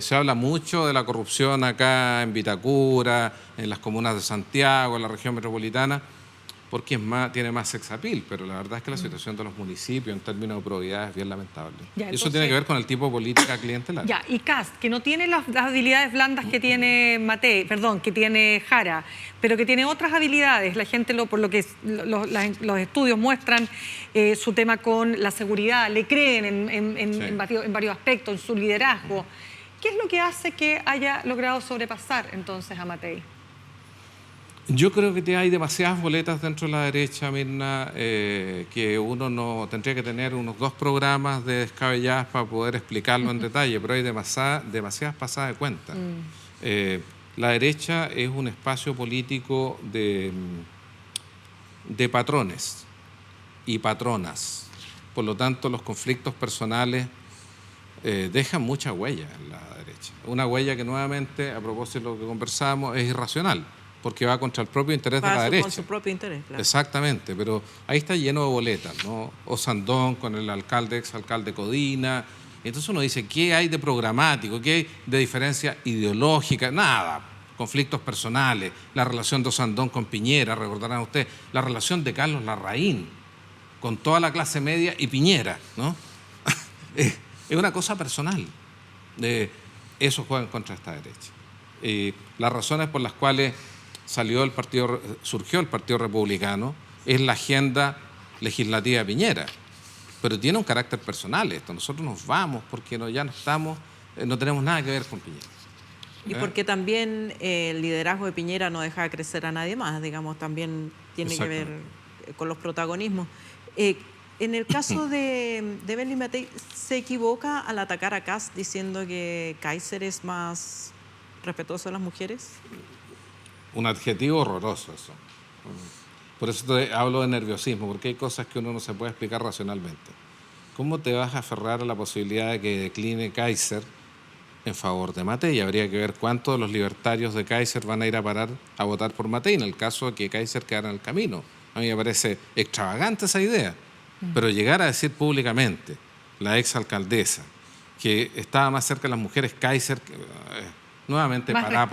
Se habla mucho de la corrupción acá en Vitacura, en las comunas de Santiago, en la región metropolitana, porque tiene más sex appeal, pero la verdad es que la situación de los municipios en términos de probidad es bien lamentable. Eso tiene que ver con el tipo de política clientelar. Y Kast, que no tiene las habilidades blandas que tiene que tiene Jara, pero que tiene otras habilidades. La gente, por lo que los estudios muestran, su tema con la seguridad, le creen en varios aspectos, en su liderazgo. ¿Qué es lo que hace que haya logrado sobrepasar entonces a Matei? Yo creo que hay demasiadas boletas dentro de la derecha, Mirna, que uno no tendría que tener unos 2 programas de descabelladas para poder explicarlo en detalle, pero hay demasiadas pasadas de cuenta. La derecha es un espacio político de patrones y patronas. Por lo tanto, los conflictos personales dejan mucha huella en la derecha. Una huella que nuevamente, a propósito de lo que conversamos, es irracional, porque va contra el propio interés de la derecha. Con su propio interés, claro. Exactamente, pero ahí está lleno de boletas, ¿no? Osandón con el exalcalde Codina. Entonces uno dice, ¿qué hay de programático? ¿Qué hay de diferencia ideológica? Nada. Conflictos personales, la relación de Osandón con Piñera, recordarán ustedes, la relación de Carlos Larraín con toda la clase media y Piñera, ¿no? Es una cosa personal. Eso juega en contra de esta derecha. Las razones por las cuales surgió el Partido Republicano es la agenda legislativa de Piñera, pero tiene un carácter personal esto. Nosotros nos vamos porque ya no estamos, no tenemos nada que ver con Piñera. Y porque también el liderazgo de Piñera no deja crecer a nadie más, digamos, también tiene que ver con los protagonismos. En el caso de Benny Matei, ¿se equivoca al atacar a Kast diciendo que Kaiser es más respetuoso de las mujeres? Un adjetivo horroroso eso. Por eso te hablo de nerviosismo, porque hay cosas que uno no se puede explicar racionalmente. ¿Cómo te vas a aferrar a la posibilidad de que decline Kaiser en favor de Matei? Habría que ver cuántos de los libertarios de Kaiser van a ir a parar a votar por Matei en el caso de que Kaiser quedara en el camino. A mí me parece extravagante esa idea, pero llegar a decir públicamente, la exalcaldesa, que estaba más cerca de las mujeres Kaiser, nuevamente para.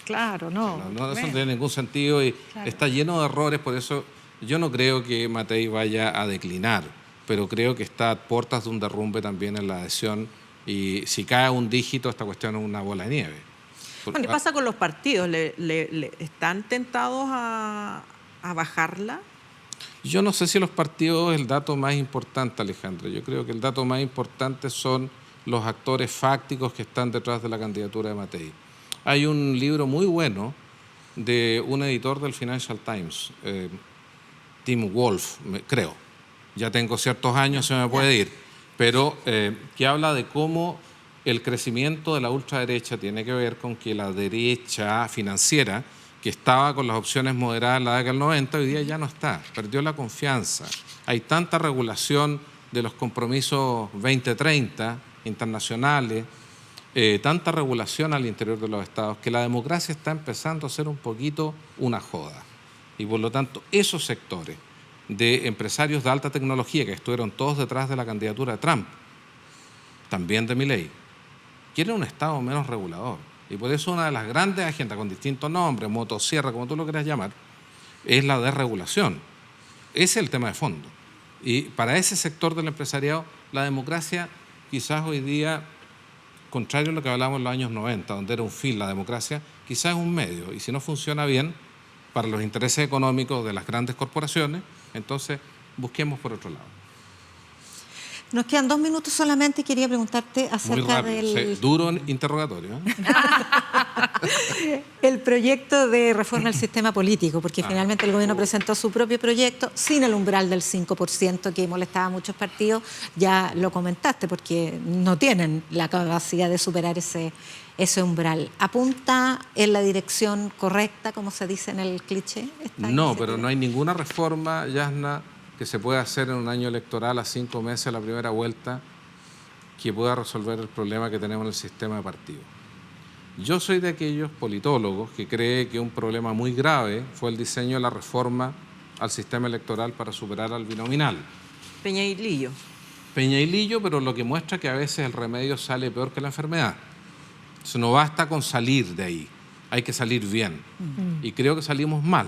Claro, no. Eso no tiene ningún sentido y está lleno de errores, por eso yo no creo que Matei vaya a declinar, pero creo que está a puertas de un derrumbe también en la adhesión y si cae un dígito esta cuestión es una bola de nieve. ¿Qué pasa con los partidos? ¿Le están tentados a bajarla? Yo no sé si los partidos es el dato más importante, Alejandra. Yo creo que el dato más importante son los actores fácticos que están detrás de la candidatura de Matei. Hay un libro muy bueno de un editor del Financial Times, Tim Wolf, creo. Ya tengo ciertos años, se me puede ir, pero que habla de cómo el crecimiento de la ultraderecha tiene que ver con que la derecha financiera, que estaba con las opciones moderadas en la década del 90, hoy día ya no está, perdió la confianza. Hay tanta regulación de los compromisos 2030 internacionales, tanta regulación al interior de los estados, que la democracia está empezando a ser un poquito una joda. Y por lo tanto, esos sectores de empresarios de alta tecnología que estuvieron todos detrás de la candidatura de Trump, también de Milei, quieren un estado menos regulador. Y por eso una de las grandes agendas, con distintos nombres, motosierra, como tú lo quieras llamar, es la desregulación. Ese es el tema de fondo. Y para ese sector del empresariado, la democracia quizás hoy día, contrario a lo que hablábamos en los años 90, donde era un fin la democracia, quizás es un medio. Y si no funciona bien para los intereses económicos de las grandes corporaciones, entonces busquemos por otro lado. Nos quedan 2 minutos solamente y quería preguntarte acerca del... duro interrogatorio. El proyecto de reforma del sistema político, porque finalmente el gobierno presentó su propio proyecto sin el umbral del 5% que molestaba a muchos partidos. Ya lo comentaste, porque no tienen la capacidad de superar ese umbral. ¿Apunta en la dirección correcta, como se dice en el cliché? No, pero no hay ninguna reforma, Yasna, que se pueda hacer en un año electoral a 5 meses de la primera vuelta que pueda resolver el problema que tenemos en el sistema de partidos. Yo soy de aquellos politólogos que cree que un problema muy grave fue el diseño de la reforma al sistema electoral para superar al binominal. Peña y Lillo, pero lo que muestra que a veces el remedio sale peor que la enfermedad. Eso no basta con salir de ahí, hay que salir bien. Y creo que salimos mal,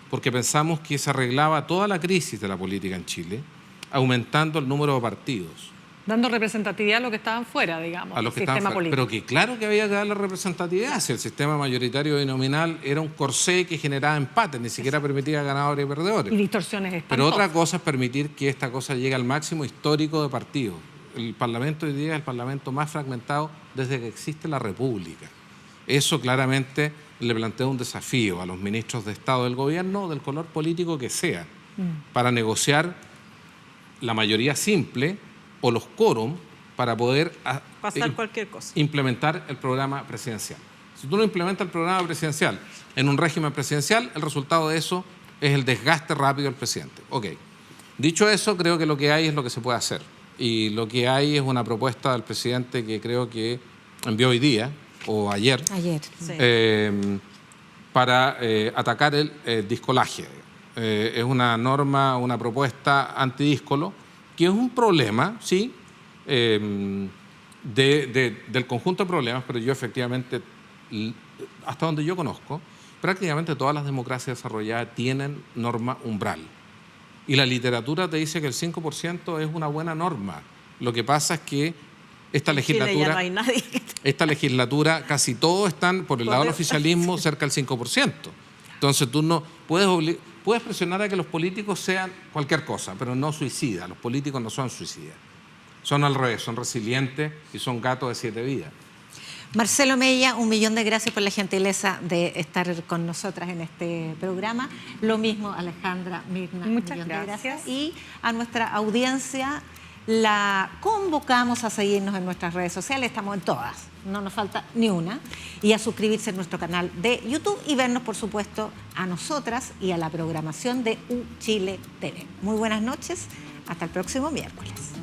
porque pensamos que se arreglaba toda la crisis de la política en Chile, aumentando el número de partidos. Dando representatividad a los que estaban fuera, digamos, a los que estaban fuera. Pero que claro que había que darle representatividad, si el sistema mayoritario binominal era un corsé que generaba empates, ni siquiera permitía ganadores y perdedores. Y distorsiones espantosas. Pero otra cosa es permitir que esta cosa llegue al máximo histórico de partidos. El Parlamento hoy día es el Parlamento más fragmentado desde que existe la República. Eso claramente le plantea un desafío a los ministros de Estado del gobierno, del color político que sea, para negociar la mayoría simple o los quórum para poder pasar cualquier cosa. Implementar el programa presidencial. Si tú no implementas el programa presidencial en un régimen presidencial, el resultado de eso es el desgaste rápido del presidente. Ok. Dicho eso, creo que lo que hay es lo que se puede hacer. Y lo que hay es una propuesta del presidente que creo que envió hoy día, o ayer, sí. Para atacar el discolaje. Es una norma, una propuesta antidíscolo, que es un problema, sí, del conjunto de problemas, pero yo efectivamente, hasta donde yo conozco, prácticamente todas las democracias desarrolladas tienen norma umbral. Y la literatura te dice que el 5% es una buena norma. Lo que pasa es que esta legislatura, ya no hay nadie. Esta legislatura casi todos están por el lado del oficialismo cerca del 5%. Entonces tú no puedes presionar a que los políticos sean cualquier cosa, pero no suicidas. Los políticos no son suicidas. Son al revés, son resilientes y son gatos de 7 vidas. Marcelo Mella, 1.000.000 de gracias por la gentileza de estar con nosotras en este programa. Lo mismo Alejandra Mirna, muchas 1.000.000 de gracias. Y a nuestra audiencia la convocamos a seguirnos en nuestras redes sociales, estamos en todas, no nos falta ni una, y a suscribirse a nuestro canal de YouTube y vernos, por supuesto, a nosotras y a la programación de UChile TV. Muy buenas noches, hasta el próximo miércoles.